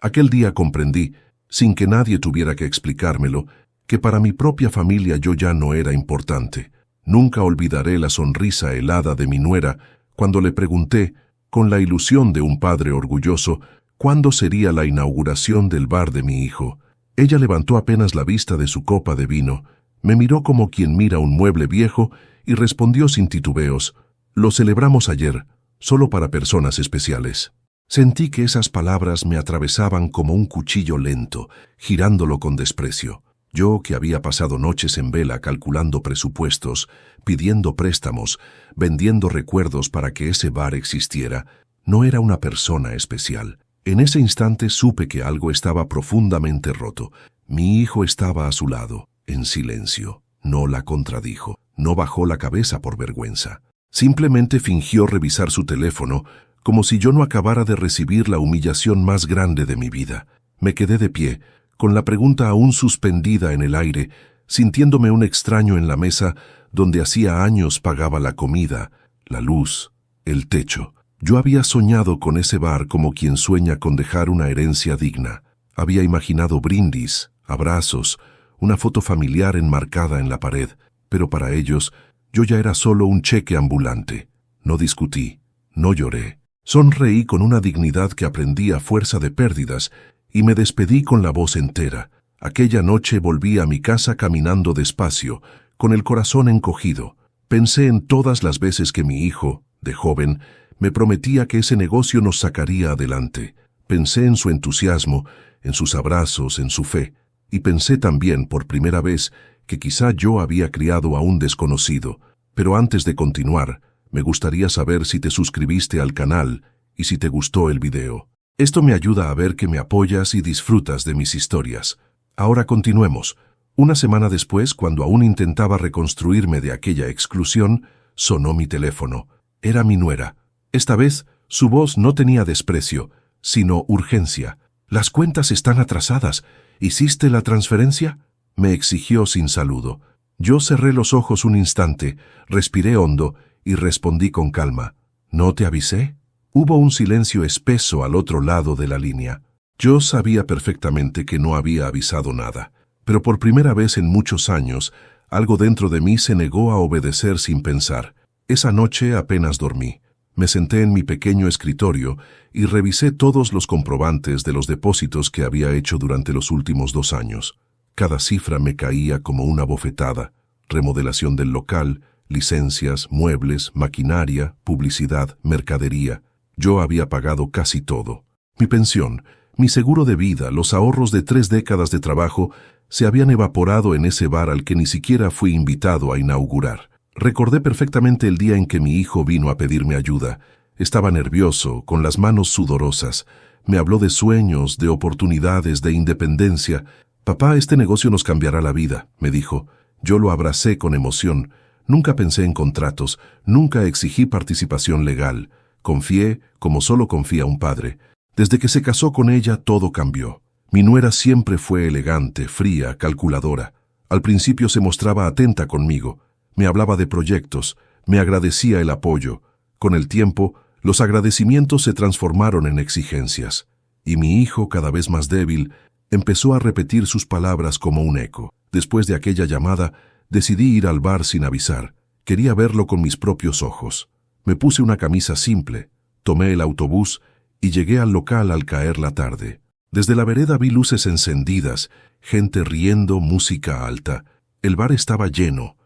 Aquel día comprendí, sin que nadie tuviera que explicármelo, que para mi propia familia yo ya no era importante. Nunca olvidaré la sonrisa helada de mi nuera cuando le pregunté, con la ilusión de un padre orgulloso, cuándo sería la inauguración del bar de mi hijo. Ella levantó apenas la vista de su copa de vino, me miró como quien mira un mueble viejo y respondió sin titubeos: «Lo celebramos ayer, solo para personas especiales». Sentí que esas palabras me atravesaban como un cuchillo lento, girándolo con desprecio. Yo, que había pasado noches en vela calculando presupuestos, pidiendo préstamos, vendiendo recuerdos para que ese bar existiera, no era una persona especial. En ese instante supe que algo estaba profundamente roto. Mi hijo estaba a su lado, en silencio. No la contradijo, no bajó la cabeza por vergüenza. Simplemente fingió revisar su teléfono, como si yo no acabara de recibir la humillación más grande de mi vida. Me quedé de pie, con la pregunta aún suspendida en el aire, sintiéndome un extraño en la mesa donde hacía años pagaba la comida, la luz, el techo. Yo había soñado con ese bar como quien sueña con dejar una herencia digna. Había imaginado brindis, abrazos, una foto familiar enmarcada en la pared, pero para ellos yo ya era solo un cheque ambulante. No discutí, no lloré. Sonreí con una dignidad que aprendí a fuerza de pérdidas y me despedí con la voz entera. Aquella noche volví a mi casa caminando despacio, con el corazón encogido. Pensé en todas las veces que mi hijo, de joven, me prometía que ese negocio nos sacaría adelante. Pensé en su entusiasmo, en sus abrazos, en su fe. Y pensé también, por primera vez, que quizá yo había criado a un desconocido. Pero antes de continuar, me gustaría saber si te suscribiste al canal y si te gustó el video. Esto me ayuda a ver que me apoyas y disfrutas de mis historias. Ahora continuemos. Una semana después, cuando aún intentaba reconstruirme de aquella exclusión, sonó mi teléfono. Era mi nuera. Esta vez, su voz no tenía desprecio, sino urgencia. «Las cuentas están atrasadas. ¿Hiciste la transferencia?», me exigió sin saludo. Yo cerré los ojos un instante, respiré hondo y respondí con calma: «¿No te avisé?». Hubo un silencio espeso al otro lado de la línea. Yo sabía perfectamente que no había avisado nada, pero por primera vez en muchos años, algo dentro de mí se negó a obedecer sin pensar. Esa noche apenas dormí. Me senté en mi pequeño escritorio y revisé todos los comprobantes de los depósitos que había hecho durante los últimos 2 años. Cada cifra me caía como una bofetada: remodelación del local, licencias, muebles, maquinaria, publicidad, mercadería. Yo había pagado casi todo. Mi pensión, mi seguro de vida, los ahorros de 3 décadas de trabajo se habían evaporado en ese bar al que ni siquiera fui invitado a inaugurar. Recordé perfectamente el día en que mi hijo vino a pedirme ayuda. Estaba nervioso, con las manos sudorosas. Me habló de sueños, de oportunidades, de independencia. «Papá, este negocio nos cambiará la vida», me dijo. Yo lo abracé con emoción. Nunca pensé en contratos, nunca exigí participación legal. Confié como solo confía un padre. Desde que se casó con ella, todo cambió. Mi nuera siempre fue elegante, fría, calculadora. Al principio se mostraba atenta conmigo. Me hablaba de proyectos, me agradecía el apoyo. Con el tiempo, los agradecimientos se transformaron en exigencias. Y mi hijo, cada vez más débil, empezó a repetir sus palabras como un eco. Después de aquella llamada, decidí ir al bar sin avisar. Quería verlo con mis propios ojos. Me puse una camisa simple, tomé el autobús y llegué al local al caer la tarde. Desde la vereda vi luces encendidas, gente riendo, música alta. El bar estaba lleno,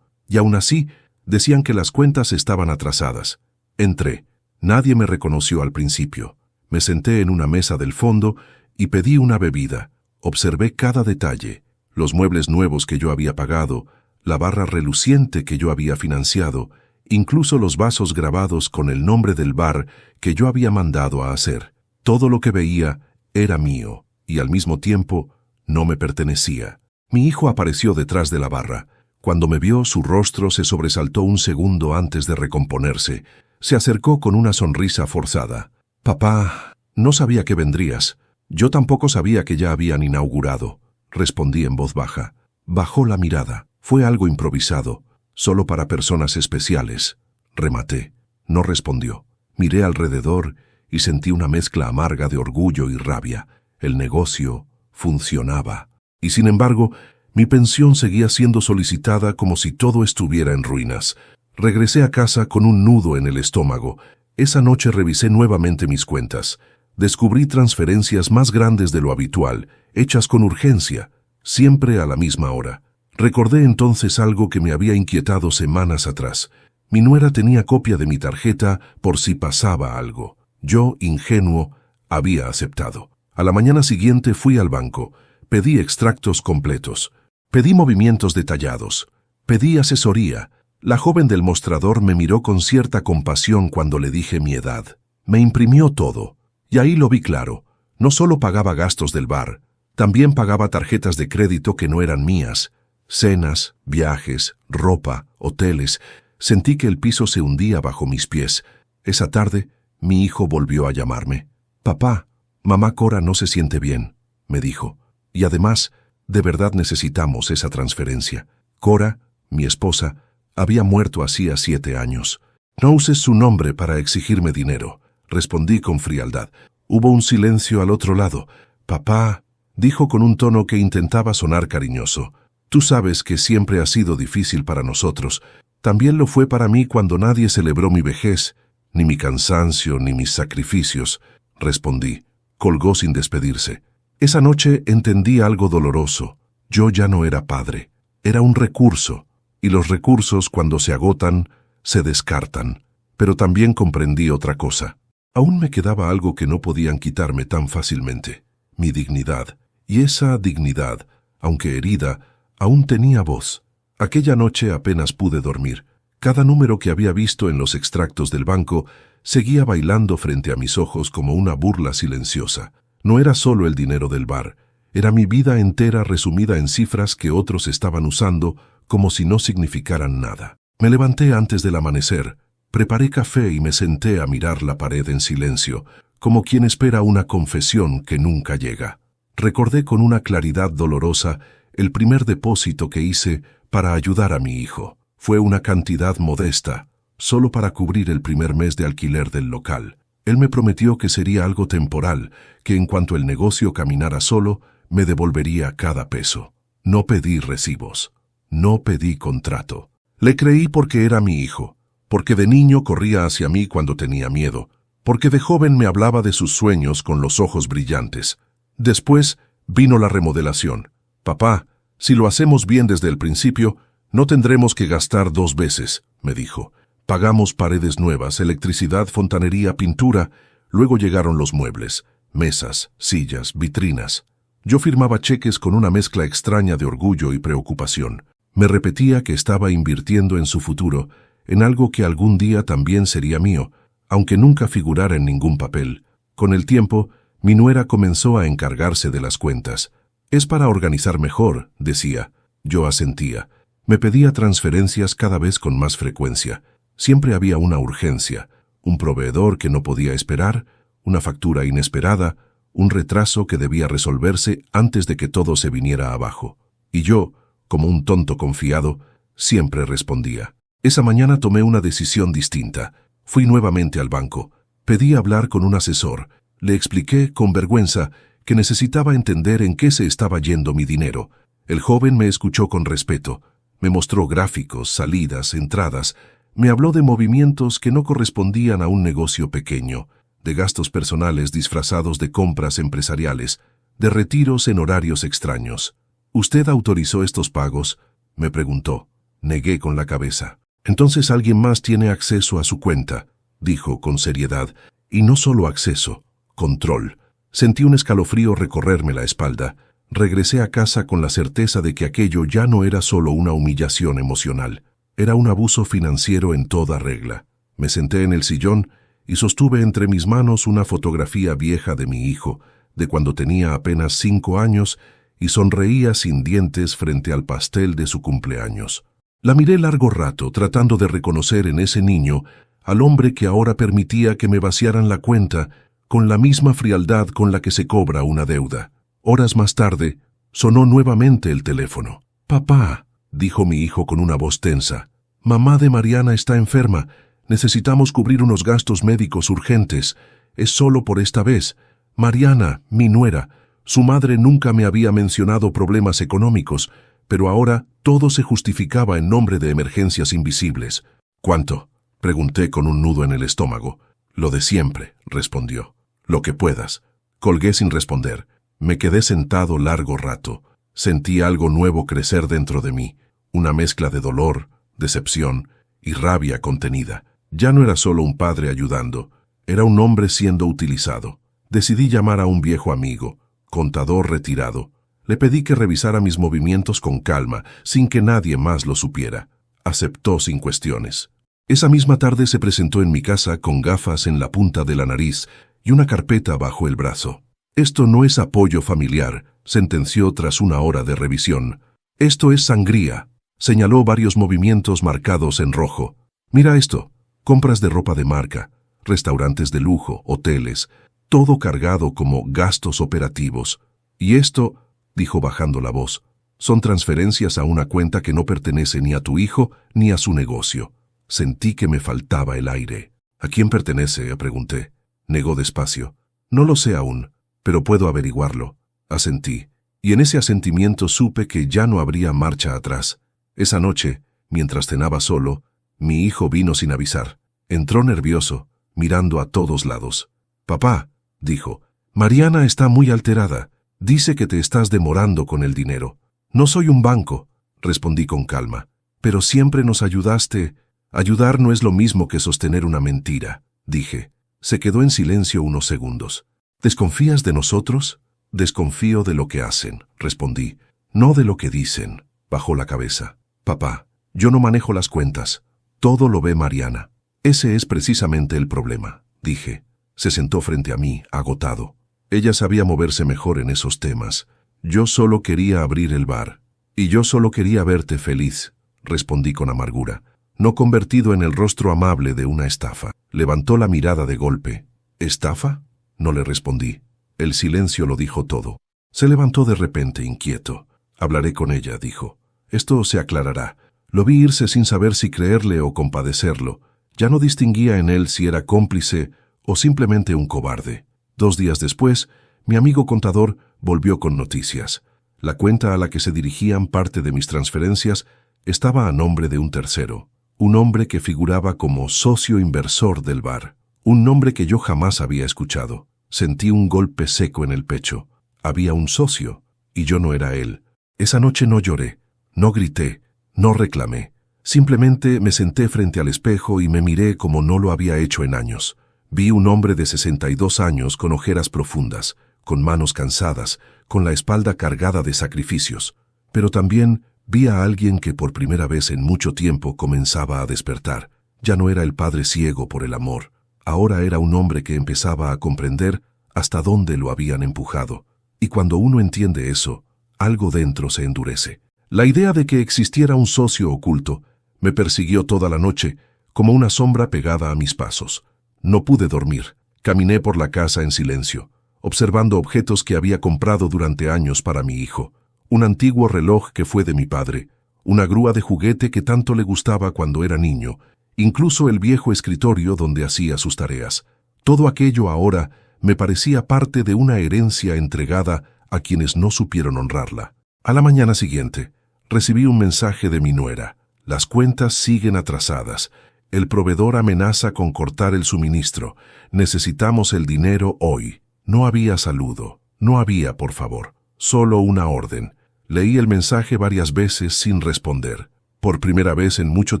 y aún así decían que las cuentas estaban atrasadas. Entré. Nadie me reconoció al principio. Me senté en una mesa del fondo y pedí una bebida. Observé cada detalle: los muebles nuevos que yo había pagado, la barra reluciente que yo había financiado, incluso los vasos grabados con el nombre del bar que yo había mandado a hacer. Todo lo que veía era mío y al mismo tiempo no me pertenecía. Mi hijo apareció detrás de la barra. Cuando me vio, su rostro se sobresaltó un segundo antes de recomponerse. Se acercó con una sonrisa forzada. «Papá, no sabía que vendrías». «Yo tampoco sabía que ya habían inaugurado», respondí en voz baja. Bajó la mirada. «Fue algo improvisado, solo para personas especiales», rematé. No respondió. Miré alrededor y sentí una mezcla amarga de orgullo y rabia. El negocio funcionaba. Y sin embargo, mi pensión seguía siendo solicitada como si todo estuviera en ruinas. Regresé a casa con un nudo en el estómago. Esa noche revisé nuevamente mis cuentas. Descubrí transferencias más grandes de lo habitual, hechas con urgencia, siempre a la misma hora. Recordé entonces algo que me había inquietado semanas atrás. Mi nuera tenía copia de mi tarjeta por si pasaba algo. Yo, ingenuo, había aceptado. A la mañana siguiente fui al banco. Pedí extractos completos. Pedí movimientos detallados. Pedí asesoría. La joven del mostrador me miró con cierta compasión cuando le dije mi edad. Me imprimió todo. Y ahí lo vi claro. No solo pagaba gastos del bar, también pagaba tarjetas de crédito que no eran mías. Cenas, viajes, ropa, hoteles. Sentí que el piso se hundía bajo mis pies. Esa tarde, mi hijo volvió a llamarme. «Papá, mamá Cora no se siente bien», me dijo. «Y además, de verdad necesitamos esa transferencia. Cora, mi esposa, había muerto hacía 7 años. No uses su nombre para exigirme dinero», respondí con frialdad. Hubo un silencio al otro lado. «Papá», dijo con un tono que intentaba sonar cariñoso, «tú sabes que siempre ha sido difícil para nosotros. También lo fue para mí cuando nadie celebró mi vejez, ni mi cansancio, ni mis sacrificios», respondí. Colgó sin despedirse. Esa noche entendí algo doloroso. Yo ya no era padre. Era un recurso, y los recursos, cuando se agotan, se descartan. Pero también comprendí otra cosa. Aún me quedaba algo que no podían quitarme tan fácilmente: mi dignidad. Y esa dignidad, aunque herida, aún tenía voz. Aquella noche apenas pude dormir. Cada número que había visto en los extractos del banco seguía bailando frente a mis ojos como una burla silenciosa. No era solo el dinero del bar, era mi vida entera resumida en cifras que otros estaban usando como si no significaran nada. Me levanté antes del amanecer, preparé café y me senté a mirar la pared en silencio, como quien espera una confesión que nunca llega. Recordé con una claridad dolorosa el primer depósito que hice para ayudar a mi hijo. Fue una cantidad modesta, solo para cubrir el primer mes de alquiler del local. Él me prometió que sería algo temporal, que en cuanto el negocio caminara solo, me devolvería cada peso. No pedí recibos. No pedí contrato. Le creí porque era mi hijo, porque de niño corría hacia mí cuando tenía miedo, porque de joven me hablaba de sus sueños con los ojos brillantes. Después vino la remodelación. «Papá, si lo hacemos bien desde el principio, no tendremos que gastar 2 veces», me dijo. Pagamos paredes nuevas, electricidad, fontanería, pintura. Luego llegaron los muebles, mesas, sillas, vitrinas. Yo firmaba cheques con una mezcla extraña de orgullo y preocupación. Me repetía que estaba invirtiendo en su futuro, en algo que algún día también sería mío, aunque nunca figurara en ningún papel. Con el tiempo, mi nuera comenzó a encargarse de las cuentas. «Es para organizar mejor», decía. Yo asentía. Me pedía transferencias cada vez con más frecuencia. Siempre había una urgencia, un proveedor que no podía esperar, una factura inesperada, un retraso que debía resolverse antes de que todo se viniera abajo. Y yo, como un tonto confiado, siempre respondía. Esa mañana tomé una decisión distinta. Fui nuevamente al banco. Pedí hablar con un asesor. Le expliqué, con vergüenza, que necesitaba entender en qué se estaba yendo mi dinero. El joven me escuchó con respeto. Me mostró gráficos, salidas, entradas. Me habló de movimientos que no correspondían a un negocio pequeño, de gastos personales disfrazados de compras empresariales, de retiros en horarios extraños. «¿Usted autorizó estos pagos?», me preguntó. Negué con la cabeza. «Entonces alguien más tiene acceso a su cuenta», dijo con seriedad, «y no solo acceso, control». Sentí un escalofrío recorrerme la espalda. Regresé a casa con la certeza de que aquello ya no era solo una humillación emocional. Era un abuso financiero en toda regla. Me senté en el sillón y sostuve entre mis manos una fotografía vieja de mi hijo, de cuando tenía apenas 5 años, y sonreía sin dientes frente al pastel de su cumpleaños. La miré largo rato, tratando de reconocer en ese niño al hombre que ahora permitía que me vaciaran la cuenta con la misma frialdad con la que se cobra una deuda. Horas más tarde, sonó nuevamente el teléfono. «Papá», dijo mi hijo con una voz tensa, «mamá de Mariana está enferma. Necesitamos cubrir unos gastos médicos urgentes. Es solo por esta vez. Mariana, mi nuera, su madre nunca me había mencionado problemas económicos, pero ahora todo se justificaba en nombre de emergencias invisibles. ¿Cuánto?, pregunté con un nudo en el estómago. Lo de siempre, respondió. Lo que puedas. Colgué sin responder. Me quedé sentado largo rato. Sentí algo nuevo crecer dentro de mí, una mezcla de dolor, decepción y rabia contenida. Ya no era solo un padre ayudando, era un hombre siendo utilizado. Decidí llamar a un viejo amigo, contador retirado. Le pedí que revisara mis movimientos con calma, sin que nadie más lo supiera. Aceptó sin cuestiones. Esa misma tarde se presentó en mi casa con gafas en la punta de la nariz y una carpeta bajo el brazo. Esto no es apoyo familiar, sentenció tras una hora de revisión. Esto es sangría. Señaló varios movimientos marcados en rojo. Mira esto. Compras de ropa de marca, restaurantes de lujo, hoteles, todo cargado como gastos operativos. Y esto, dijo bajando la voz, son transferencias a una cuenta que no pertenece ni a tu hijo ni a su negocio. Sentí que me faltaba el aire. ¿A quién pertenece?, pregunté. Negó despacio. No lo sé aún, pero puedo averiguarlo. Asentí, y en ese asentimiento supe que ya no habría marcha atrás. Esa noche, mientras cenaba solo, mi hijo vino sin avisar. Entró nervioso, mirando a todos lados. «Papá», dijo, «Mariana está muy alterada. Dice que te estás demorando con el dinero». «No soy un banco», respondí con calma. «Pero siempre nos ayudaste». «Ayudar no es lo mismo que sostener una mentira», dije. Se quedó en silencio unos segundos. «¿Desconfías de nosotros?» «Desconfío de lo que hacen», respondí. «No de lo que dicen». Bajó la cabeza. «Papá, yo no manejo las cuentas. Todo lo ve Mariana». «Ese es precisamente el problema», dije. Se sentó frente a mí, agotado. Ella sabía moverse mejor en esos temas. «Yo solo quería abrir el bar. Y yo solo quería verte feliz», respondí con amargura, no convertido en el rostro amable de una estafa. Levantó la mirada de golpe. «¿Estafa?», no le respondí. El silencio lo dijo todo. Se levantó de repente, inquieto. «Hablaré con ella», dijo. «Esto se aclarará». Lo vi irse sin saber si creerle o compadecerlo. Ya no distinguía en él si era cómplice o simplemente un cobarde. 2 días después, mi amigo contador volvió con noticias. La cuenta a la que se dirigían parte de mis transferencias estaba a nombre de un tercero, un hombre que figuraba como socio inversor del bar, un nombre que yo jamás había escuchado. Sentí un golpe seco en el pecho. Había un socio, y yo no era él. Esa noche no lloré, no grité, no reclamé. Simplemente me senté frente al espejo y me miré como no lo había hecho en años. Vi un hombre de 62 años con ojeras profundas, con manos cansadas, con la espalda cargada de sacrificios. Pero también vi a alguien que por primera vez en mucho tiempo comenzaba a despertar. Ya no era el padre ciego por el amor. Ahora era un hombre que empezaba a comprender hasta dónde lo habían empujado. Y cuando uno entiende eso, algo dentro se endurece. La idea de que existiera un socio oculto me persiguió toda la noche, como una sombra pegada a mis pasos. No pude dormir. Caminé por la casa en silencio, observando objetos que había comprado durante años para mi hijo. Un antiguo reloj que fue de mi padre, una grúa de juguete que tanto le gustaba cuando era niño, incluso el viejo escritorio donde hacía sus tareas. Todo aquello ahora me parecía parte de una herencia entregada a quienes no supieron honrarla. A la mañana siguiente, recibí un mensaje de mi nuera. Las cuentas siguen atrasadas. El proveedor amenaza con cortar el suministro. Necesitamos el dinero hoy. No había saludo. No había, por favor. Solo una orden. Leí el mensaje varias veces sin responder. Por primera vez en mucho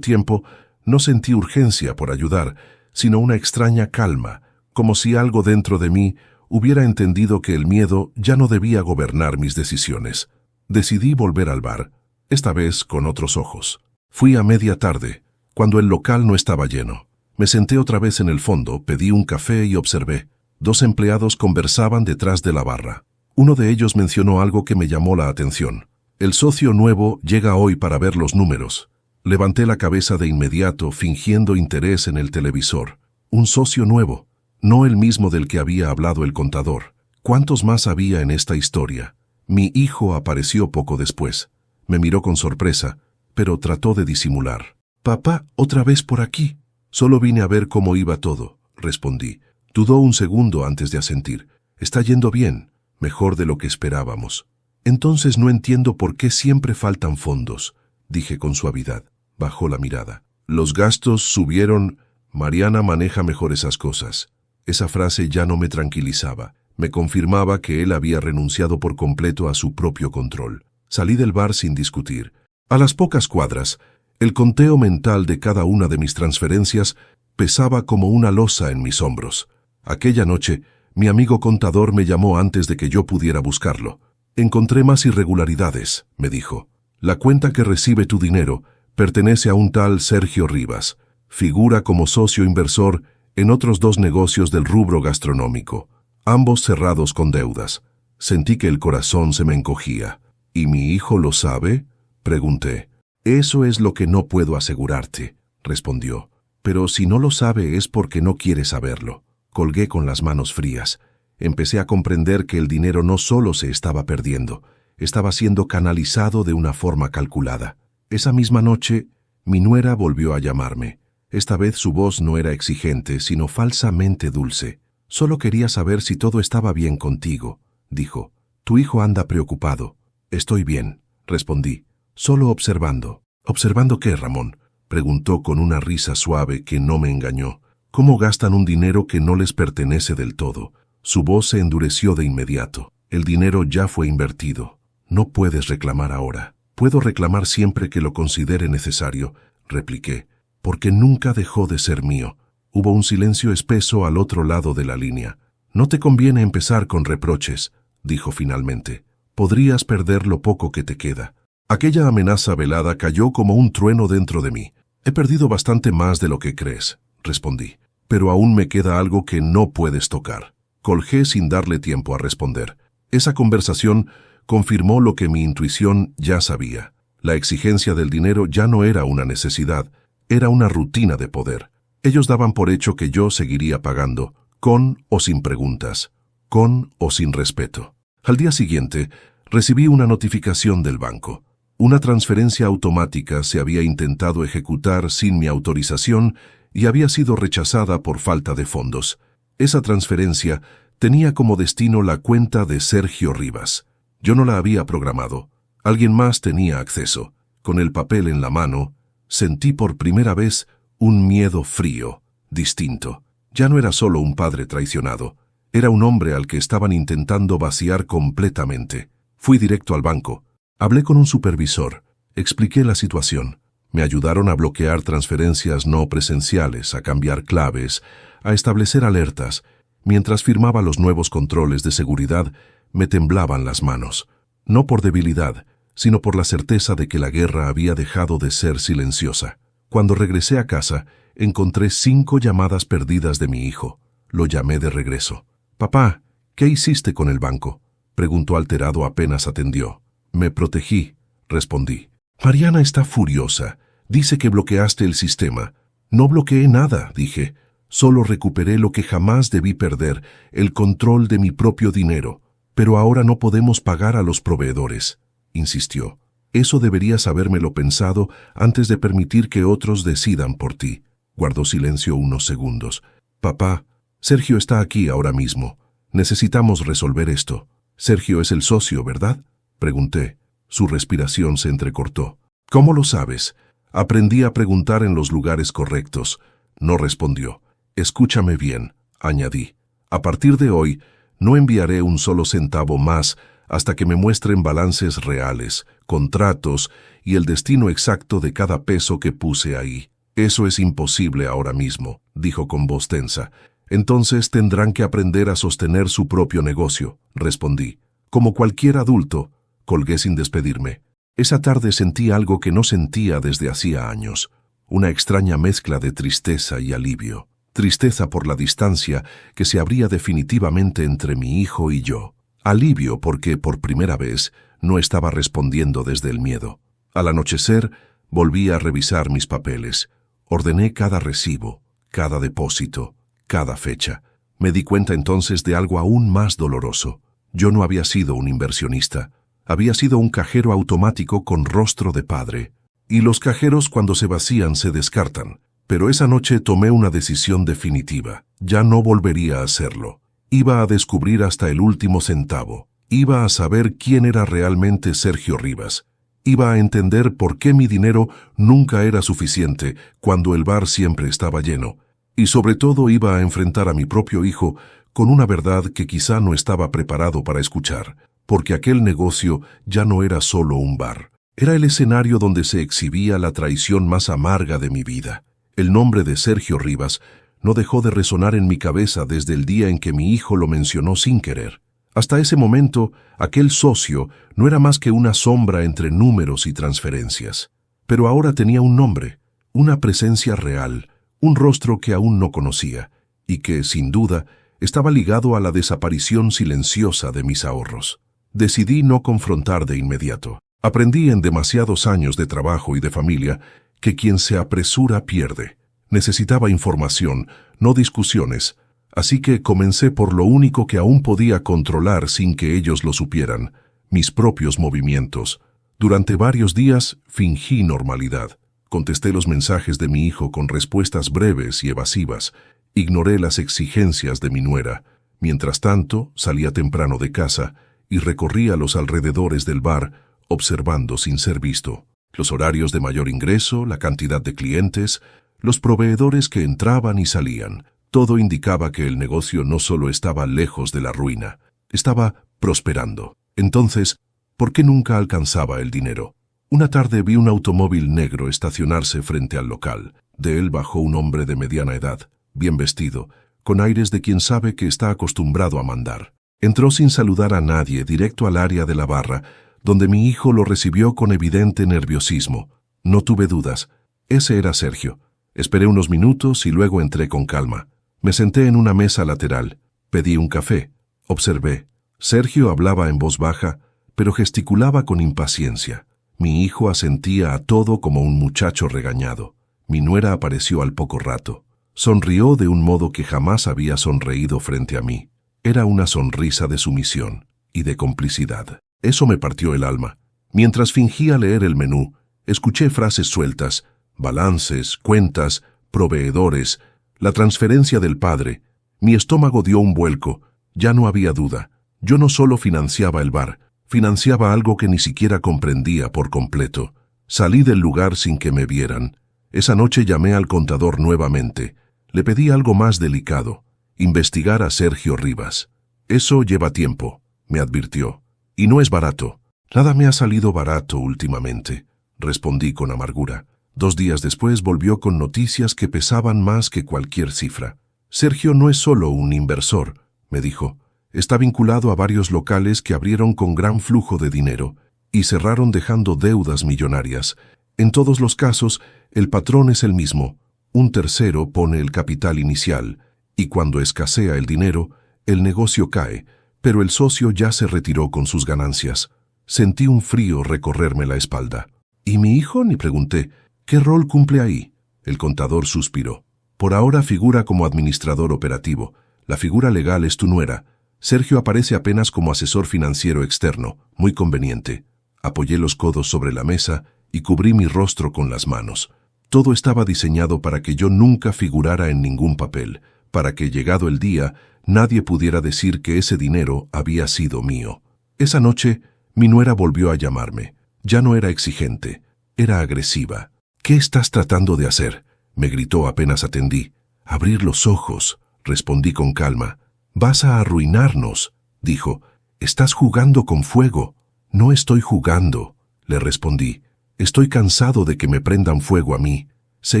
tiempo, no sentí urgencia por ayudar, sino una extraña calma, como si algo dentro de mí hubiera entendido que el miedo ya no debía gobernar mis decisiones. Decidí volver al bar, esta vez con otros ojos. Fui a media tarde, cuando el local no estaba lleno. Me senté otra vez en el fondo, pedí un café y observé. 2 empleados conversaban detrás de la barra. Uno de ellos mencionó algo que me llamó la atención. «El socio nuevo llega hoy para ver los números». Levanté la cabeza de inmediato, fingiendo interés en el televisor. Un socio nuevo, no el mismo del que había hablado el contador. ¿Cuántos más había en esta historia? Mi hijo apareció poco después. Me miró con sorpresa, pero trató de disimular. «Papá, otra vez por aquí». «Solo vine a ver cómo iba todo», respondí. Dudó un segundo antes de asentir. Está yendo bien, mejor de lo que esperábamos. Entonces no entiendo por qué siempre faltan fondos, dije con suavidad. Bajó la mirada. Los gastos subieron. Mariana maneja mejor esas cosas. Esa frase ya no me tranquilizaba. Me confirmaba que él había renunciado por completo a su propio control. Salí del bar sin discutir. A las pocas cuadras, el conteo mental de cada una de mis transferencias pesaba como una losa en mis hombros. Aquella noche, mi amigo contador me llamó antes de que yo pudiera buscarlo. Encontré más irregularidades, me dijo. La cuenta que recibe tu dinero pertenece a un tal Sergio Rivas. Figura como socio inversor en otros 2 negocios del rubro gastronómico, ambos cerrados con deudas. Sentí que el corazón se me encogía. ¿Y mi hijo lo sabe?, pregunté. Eso es lo que no puedo asegurarte, respondió. Pero si no lo sabe es porque no quiere saberlo. Colgué con las manos frías. Empecé a comprender que el dinero no solo se estaba perdiendo, estaba siendo canalizado de una forma calculada. Esa misma noche, mi nuera volvió a llamarme. Esta vez su voz no era exigente, sino falsamente dulce. Solo quería saber si todo estaba bien contigo, dijo. Tu hijo anda preocupado. Estoy bien, respondí. Solo observando. ¿Observando qué, Ramón?, preguntó con una risa suave que no me engañó. ¿Cómo gastan un dinero que no les pertenece del todo? Su voz se endureció de inmediato. El dinero ya fue invertido. No puedes reclamar ahora. Puedo reclamar siempre que lo considere necesario, repliqué, porque nunca dejó de ser mío. Hubo un silencio espeso al otro lado de la línea. No te conviene empezar con reproches, dijo finalmente. Podrías perder lo poco que te queda. Aquella amenaza velada cayó como un trueno dentro de mí. He perdido bastante más de lo que crees, respondí, pero aún me queda algo que no puedes tocar. Colgué sin darle tiempo a responder. Esa conversación confirmó lo que mi intuición ya sabía. La exigencia del dinero ya no era una necesidad, era una rutina de poder. Ellos daban por hecho que yo seguiría pagando, con o sin preguntas, con o sin respeto. Al día siguiente, recibí una notificación del banco. Una transferencia automática se había intentado ejecutar sin mi autorización y había sido rechazada por falta de fondos. Esa transferencia tenía como destino la cuenta de Sergio Rivas. Yo no la había programado. Alguien más tenía acceso. Con el papel en la mano, sentí por primera vez un miedo frío, distinto. Ya no era solo un padre traicionado. Era un hombre al que estaban intentando vaciar completamente. Fui directo al banco. Hablé con un supervisor. Expliqué la situación. Me ayudaron a bloquear transferencias no presenciales, a cambiar claves, a establecer alertas. Mientras firmaba los nuevos controles de seguridad, me temblaban las manos. No por debilidad, sino por la certeza de que la guerra había dejado de ser silenciosa. Cuando regresé a casa, encontré 5 llamadas perdidas de mi hijo. Lo llamé de regreso. «Papá, ¿qué hiciste con el banco?», preguntó alterado apenas atendió. «Me protegí», respondí. «Mariana está furiosa. Dice que bloqueaste el sistema». «No bloqueé nada», dije. «Solo recuperé lo que jamás debí perder, el control de mi propio dinero. Pero ahora no podemos pagar a los proveedores», insistió. «Eso deberías habérmelo pensado antes de permitir que otros decidan por ti». Guardó silencio unos segundos. «Papá, Sergio está aquí ahora mismo. Necesitamos resolver esto». «Sergio es el socio, ¿verdad?», pregunté. Su respiración se entrecortó. «¿Cómo lo sabes?». «Aprendí a preguntar en los lugares correctos». No respondió. «Escúchame bien», añadí. «A partir de hoy, no enviaré un solo centavo más hasta que me muestren balances reales, contratos y el destino exacto de cada peso que puse ahí». «Eso es imposible ahora mismo», dijo con voz tensa. «Entonces tendrán que aprender a sostener su propio negocio», respondí. «Como cualquier adulto», colgué sin despedirme. Esa tarde sentí algo que no sentía desde hacía años. Una extraña mezcla de tristeza y alivio. Tristeza por la distancia que se abría definitivamente entre mi hijo y yo. Alivio porque, por primera vez, no estaba respondiendo desde el miedo. Al anochecer, volví a revisar mis papeles. Ordené cada recibo, cada depósito, cada fecha. Me di cuenta entonces de algo aún más doloroso. Yo no había sido un inversionista. Había sido un cajero automático con rostro de padre. Y los cajeros cuando se vacían se descartan. Pero esa noche tomé una decisión definitiva. Ya no volvería a hacerlo. Iba a descubrir hasta el último centavo. Iba a saber quién era realmente Sergio Rivas. Iba a entender por qué mi dinero nunca era suficiente cuando el bar siempre estaba lleno. Y sobre todo iba a enfrentar a mi propio hijo con una verdad que quizá no estaba preparado para escuchar, porque aquel negocio ya no era solo un bar. Era el escenario donde se exhibía la traición más amarga de mi vida. El nombre de Sergio Rivas no dejó de resonar en mi cabeza desde el día en que mi hijo lo mencionó sin querer. Hasta ese momento, aquel socio no era más que una sombra entre números y transferencias. Pero ahora tenía un nombre, una presencia real, un rostro que aún no conocía, y que, sin duda, estaba ligado a la desaparición silenciosa de mis ahorros. Decidí no confrontar de inmediato. Aprendí en demasiados años de trabajo y de familia que quien se apresura pierde. Necesitaba información, no discusiones, así que comencé por lo único que aún podía controlar sin que ellos lo supieran, mis propios movimientos. Durante varios días fingí normalidad. Contesté los mensajes de mi hijo con respuestas breves y evasivas. Ignoré las exigencias de mi nuera. Mientras tanto, salía temprano de casa y recorría los alrededores del bar, observando sin ser visto. Los horarios de mayor ingreso, la cantidad de clientes, los proveedores que entraban y salían. Todo indicaba que el negocio no solo estaba lejos de la ruina, estaba prosperando. Entonces, ¿por qué nunca alcanzaba el dinero? Una tarde vi un automóvil negro estacionarse frente al local. De él bajó un hombre de mediana edad, bien vestido, con aires de quien sabe que está acostumbrado a mandar. Entró sin saludar a nadie, directo al área de la barra, donde mi hijo lo recibió con evidente nerviosismo. No tuve dudas. Ese era Sergio. Esperé unos minutos y luego entré con calma. Me senté en una mesa lateral. Pedí un café. Observé. Sergio hablaba en voz baja, pero gesticulaba con impaciencia. Mi hijo asentía a todo como un muchacho regañado. Mi nuera apareció al poco rato. Sonrió de un modo que jamás había sonreído frente a mí. Era una sonrisa de sumisión y de complicidad. Eso me partió el alma. Mientras fingía leer el menú, escuché frases sueltas, balances, cuentas, proveedores, la transferencia del padre. Mi estómago dio un vuelco. Ya no había duda. Yo no solo financiaba el bar, financiaba algo que ni siquiera comprendía por completo. Salí del lugar sin que me vieran. Esa noche llamé al contador nuevamente. Le pedí algo más delicado, investigar a Sergio Rivas. Eso lleva tiempo, me advirtió. Y no es barato. Nada me ha salido barato últimamente, respondí con amargura. 2 días después volvió con noticias que pesaban más que cualquier cifra. Sergio no es solo un inversor, me dijo. Está vinculado a varios locales que abrieron con gran flujo de dinero y cerraron dejando deudas millonarias. En todos los casos, el patrón es el mismo. Un tercero pone el capital inicial y cuando escasea el dinero, el negocio cae, pero el socio ya se retiró con sus ganancias. Sentí un frío recorrerme la espalda. ¿Y mi hijo? Ni pregunté. ¿Qué rol cumple ahí? El contador suspiró. Por ahora figura como administrador operativo. La figura legal es tu nuera. Sergio aparece apenas como asesor financiero externo, muy conveniente. Apoyé los codos sobre la mesa y cubrí mi rostro con las manos. Todo estaba diseñado para que yo nunca figurara en ningún papel, para que, llegado el día, nadie pudiera decir que ese dinero había sido mío. Esa noche, mi nuera volvió a llamarme. Ya no era exigente, era agresiva. ¿Qué estás tratando de hacer?, me gritó apenas atendí. Abrir los ojos, respondí con calma. Vas a arruinarnos, dijo. Estás jugando con fuego. No estoy jugando, le respondí. Estoy cansado de que me prendan fuego a mí. Se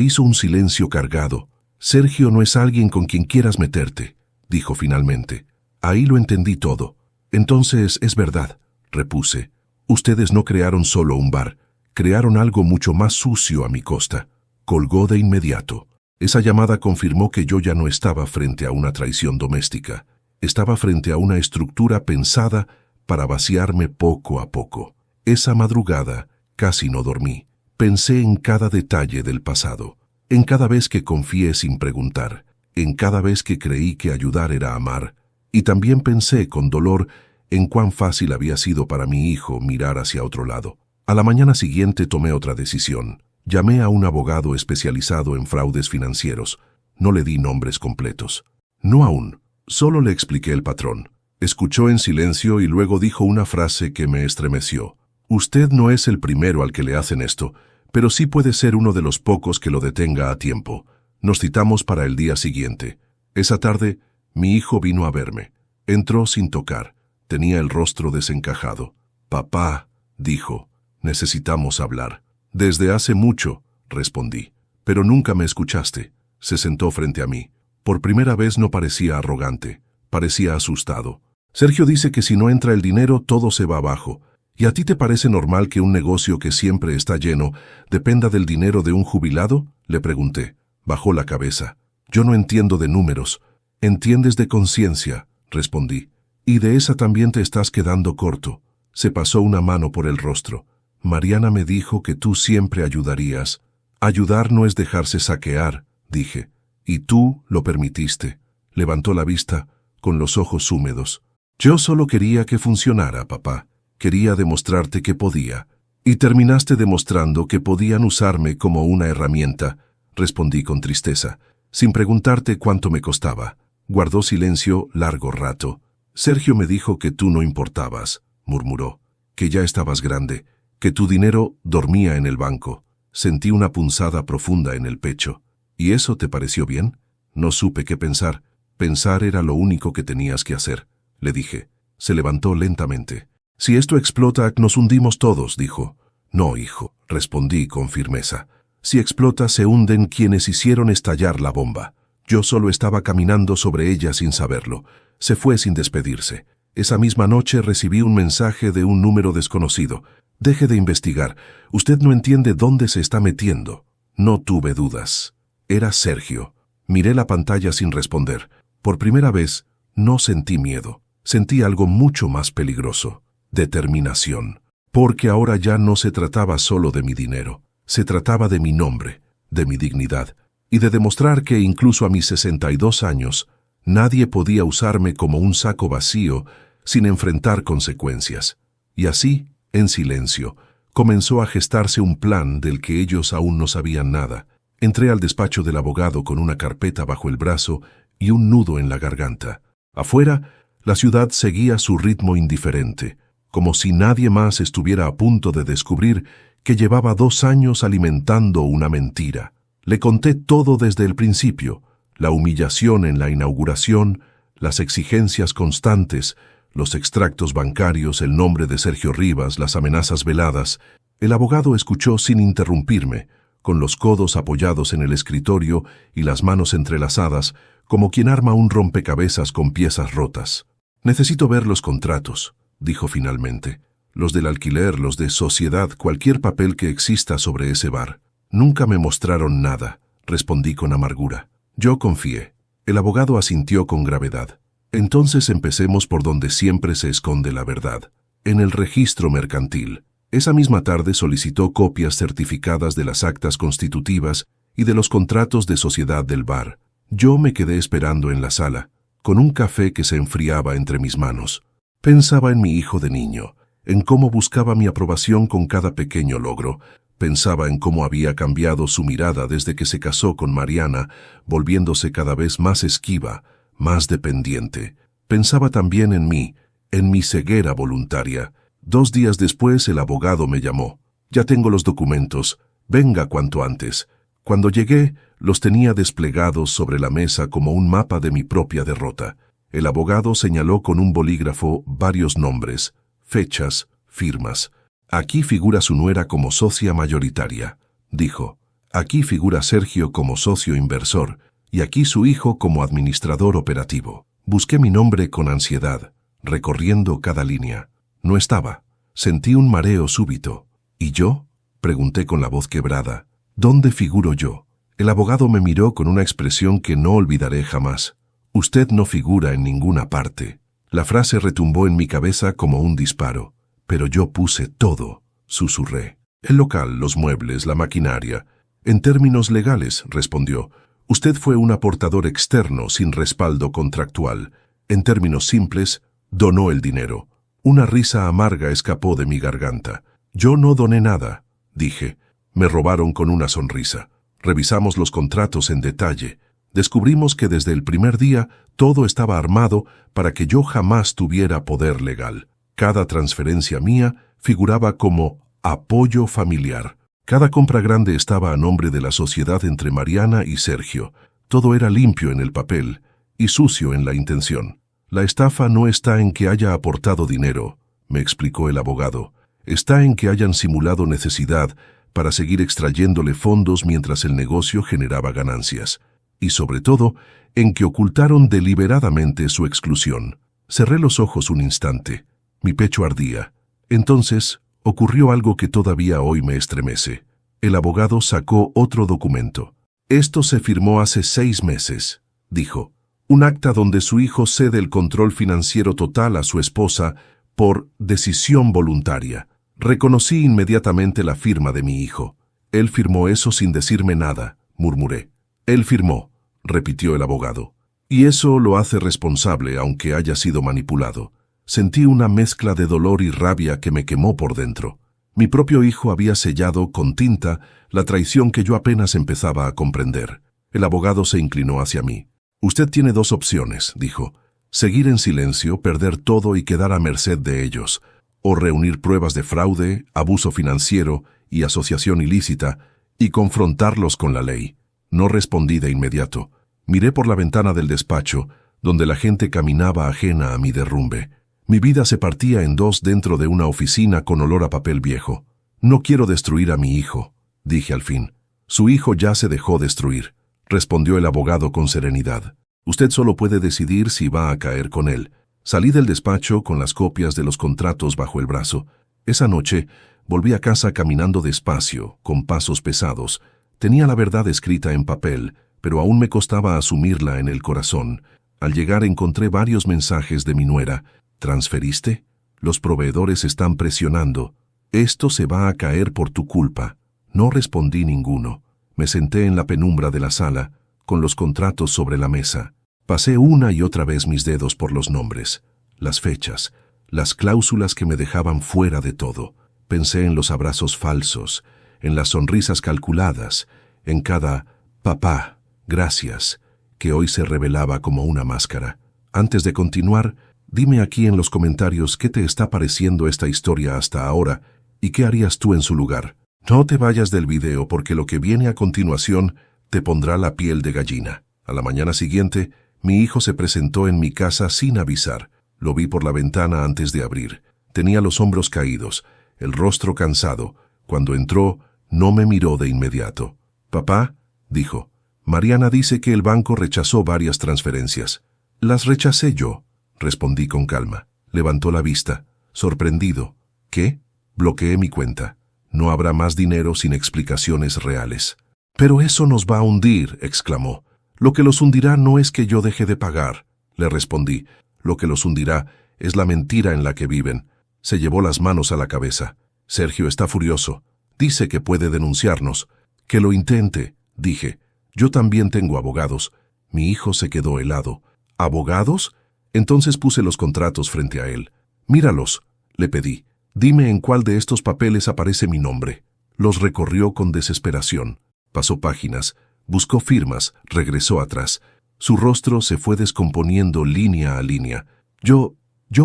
hizo un silencio cargado. Sergio no es alguien con quien quieras meterte, dijo finalmente. Ahí lo entendí todo. Entonces es verdad, repuse. Ustedes no crearon solo un bar, crearon algo mucho más sucio a mi costa. Colgó de inmediato. Esa llamada confirmó que yo ya no estaba frente a una traición doméstica. Estaba frente a una estructura pensada para vaciarme poco a poco. Esa madrugada casi no dormí. Pensé en cada detalle del pasado, en cada vez que confié sin preguntar, en cada vez que creí que ayudar era amar, y también pensé con dolor en cuán fácil había sido para mi hijo mirar hacia otro lado. A la mañana siguiente tomé otra decisión. Llamé a un abogado especializado en fraudes financieros. No le di nombres completos. No aún. Solo le expliqué el patrón. Escuchó en silencio y luego dijo una frase que me estremeció. Usted no es el primero al que le hacen esto, pero sí puede ser uno de los pocos que lo detenga a tiempo. Nos citamos para el día siguiente. Esa tarde, mi hijo vino a verme. Entró sin tocar. Tenía el rostro desencajado. Papá, dijo, necesitamos hablar. Desde hace mucho, respondí. Pero nunca me escuchaste. Se sentó frente a mí. Por primera vez no parecía arrogante. Parecía asustado. Sergio dice que si no entra el dinero, todo se va abajo. ¿Y a ti te parece normal que un negocio que siempre está lleno dependa del dinero de un jubilado? Le pregunté. Bajó la cabeza. Yo no entiendo de números. Entiendes de conciencia, respondí. Y de esa también te estás quedando corto. Se pasó una mano por el rostro. Mariana me dijo que tú siempre ayudarías. Ayudar no es dejarse saquear, dije. Y tú lo permitiste. Levantó la vista, con los ojos húmedos. Yo solo quería que funcionara, papá. Quería demostrarte que podía. Y terminaste demostrando que podían usarme como una herramienta, respondí con tristeza, sin preguntarte cuánto me costaba. Guardó silencio largo rato. Sergio me dijo que tú no importabas, murmuró, que ya estabas grande, que tu dinero dormía en el banco. Sentí una punzada profunda en el pecho. ¿Y eso te pareció bien? No supe qué pensar. Pensar era lo único que tenías que hacer, le dije. Se levantó lentamente. Si esto explota, nos hundimos todos, dijo. No, hijo, respondí con firmeza. Si explota, se hunden quienes hicieron estallar la bomba. Yo solo estaba caminando sobre ella sin saberlo. Se fue sin despedirse. Esa misma noche recibí un mensaje de un número desconocido. Deje de investigar. Usted no entiende dónde se está metiendo. No tuve dudas. Era Sergio. Miré la pantalla sin responder. Por primera vez, no sentí miedo. Sentí algo mucho más peligroso. Determinación. Porque ahora ya no se trataba solo de mi dinero. Se trataba de mi nombre, de mi dignidad, y de demostrar que incluso a mis 62 años, nadie podía usarme como un saco vacío sin enfrentar consecuencias. Y así, en silencio, comenzó a gestarse un plan del que ellos aún no sabían nada. Entré al despacho del abogado con una carpeta bajo el brazo y un nudo en la garganta. Afuera, la ciudad seguía su ritmo indiferente, como si nadie más estuviera a punto de descubrir que llevaba 2 años alimentando una mentira. Le conté todo desde el principio, la humillación en la inauguración, las exigencias constantes, los extractos bancarios, el nombre de Sergio Rivas, las amenazas veladas. El abogado escuchó sin interrumpirme, con los codos apoyados en el escritorio y las manos entrelazadas, como quien arma un rompecabezas con piezas rotas. Necesito ver los contratos, dijo finalmente. Los del alquiler, los de sociedad, cualquier papel que exista sobre ese bar. Nunca me mostraron nada, respondí con amargura. Yo confié. El abogado asintió con gravedad. Entonces empecemos por donde siempre se esconde la verdad, en el registro mercantil. Esa misma tarde solicitó copias certificadas de las actas constitutivas y de los contratos de sociedad del bar. Yo me quedé esperando en la sala, con un café que se enfriaba entre mis manos. Pensaba en mi hijo de niño, en cómo buscaba mi aprobación con cada pequeño logro. Pensaba en cómo había cambiado su mirada desde que se casó con Mariana, volviéndose cada vez más esquiva, más dependiente. Pensaba también en mí, en mi ceguera voluntaria. 2 días después el abogado me llamó. Ya tengo los documentos. Venga cuanto antes. Cuando llegué, los tenía desplegados sobre la mesa como un mapa de mi propia derrota. El abogado señaló con un bolígrafo varios nombres, fechas, firmas. Aquí figura su nuera como socia mayoritaria, dijo. Aquí figura Sergio como socio inversor y aquí su hijo como administrador operativo. Busqué mi nombre con ansiedad, recorriendo cada línea. No estaba. Sentí un mareo súbito. ¿Y yo? Pregunté con la voz quebrada. ¿Dónde figuro yo? El abogado me miró con una expresión que no olvidaré jamás. Usted no figura en ninguna parte. La frase retumbó en mi cabeza como un disparo. Pero yo puse todo, susurré. El local, los muebles, la maquinaria. En términos legales, respondió, usted fue un aportador externo sin respaldo contractual. En términos simples, donó el dinero. Una risa amarga escapó de mi garganta. Yo no doné nada, dije. Me robaron con una sonrisa. Revisamos los contratos en detalle. Descubrimos que desde el primer día todo estaba armado para que yo jamás tuviera poder legal. Cada transferencia mía figuraba como apoyo familiar. Cada compra grande estaba a nombre de la sociedad entre Mariana y Sergio. Todo era limpio en el papel y sucio en la intención. La estafa no está en que haya aportado dinero, me explicó el abogado. Está en que hayan simulado necesidad para seguir extrayéndole fondos mientras el negocio generaba ganancias. Y sobre todo, en que ocultaron deliberadamente su exclusión. Cerré los ojos un instante. Mi pecho ardía. Entonces, ocurrió algo que todavía hoy me estremece. El abogado sacó otro documento. Esto se firmó hace 6 meses, dijo. Un acta donde su hijo cede el control financiero total a su esposa por decisión voluntaria. Reconocí inmediatamente la firma de mi hijo. Él firmó eso sin decirme nada, murmuré. Él firmó, repitió el abogado. Y eso lo hace responsable aunque haya sido manipulado. Sentí una mezcla de dolor y rabia que me quemó por dentro. Mi propio hijo había sellado con tinta la traición que yo apenas empezaba a comprender. El abogado se inclinó hacia mí. Usted tiene 2 opciones, dijo. Seguir en silencio, perder todo y quedar a merced de ellos, o reunir pruebas de fraude, abuso financiero y asociación ilícita y confrontarlos con la ley. No respondí de inmediato. Miré por la ventana del despacho, donde la gente caminaba ajena a mi derrumbe. Mi vida se partía en 2 dentro de una oficina con olor a papel viejo. No quiero destruir a mi hijo, dije al fin. Su hijo ya se dejó destruir, respondió el abogado con serenidad. Usted solo puede decidir si va a caer con él. Salí del despacho con las copias de los contratos bajo el brazo. Esa noche volví a casa caminando despacio, con pasos pesados. Tenía la verdad escrita en papel, pero aún me costaba asumirla en el corazón. Al llegar encontré varios mensajes de mi nuera. ¿Transferiste? Los proveedores están presionando. Esto se va a caer por tu culpa. No respondí ninguno. Me senté en la penumbra de la sala, con los contratos sobre la mesa. Pasé una y otra vez mis dedos por los nombres, las fechas, las cláusulas que me dejaban fuera de todo. Pensé en los abrazos falsos, en las sonrisas calculadas, en cada «papá, gracias», que hoy se revelaba como una máscara. Antes de continuar, dime aquí en los comentarios qué te está pareciendo esta historia hasta ahora y qué harías tú en su lugar. No te vayas del video porque lo que viene a continuación te pondrá la piel de gallina. A la mañana siguiente, mi hijo se presentó en mi casa sin avisar. Lo vi por la ventana antes de abrir. Tenía los hombros caídos, el rostro cansado. Cuando entró, no me miró de inmediato. «Papá», dijo, «Mariana dice que el banco rechazó varias transferencias». «Las rechacé yo», respondí con calma. Levantó la vista, sorprendido. «¿Qué?» Bloqueé mi cuenta. No habrá más dinero sin explicaciones reales. «Pero eso nos va a hundir», exclamó. «Lo que los hundirá no es que yo deje de pagar», le respondí. «Lo que los hundirá es la mentira en la que viven». Se llevó las manos a la cabeza. «Sergio está furioso. Dice que puede denunciarnos». «Que lo intente», dije. «Yo también tengo abogados». Mi hijo se quedó helado. «¿Abogados?» Entonces puse los contratos frente a él. «Míralos», le pedí. «Dime en cuál de estos papeles aparece mi nombre». Los recorrió con desesperación. Pasó páginas, buscó firmas, regresó atrás. Su rostro se fue descomponiendo línea a línea. Yo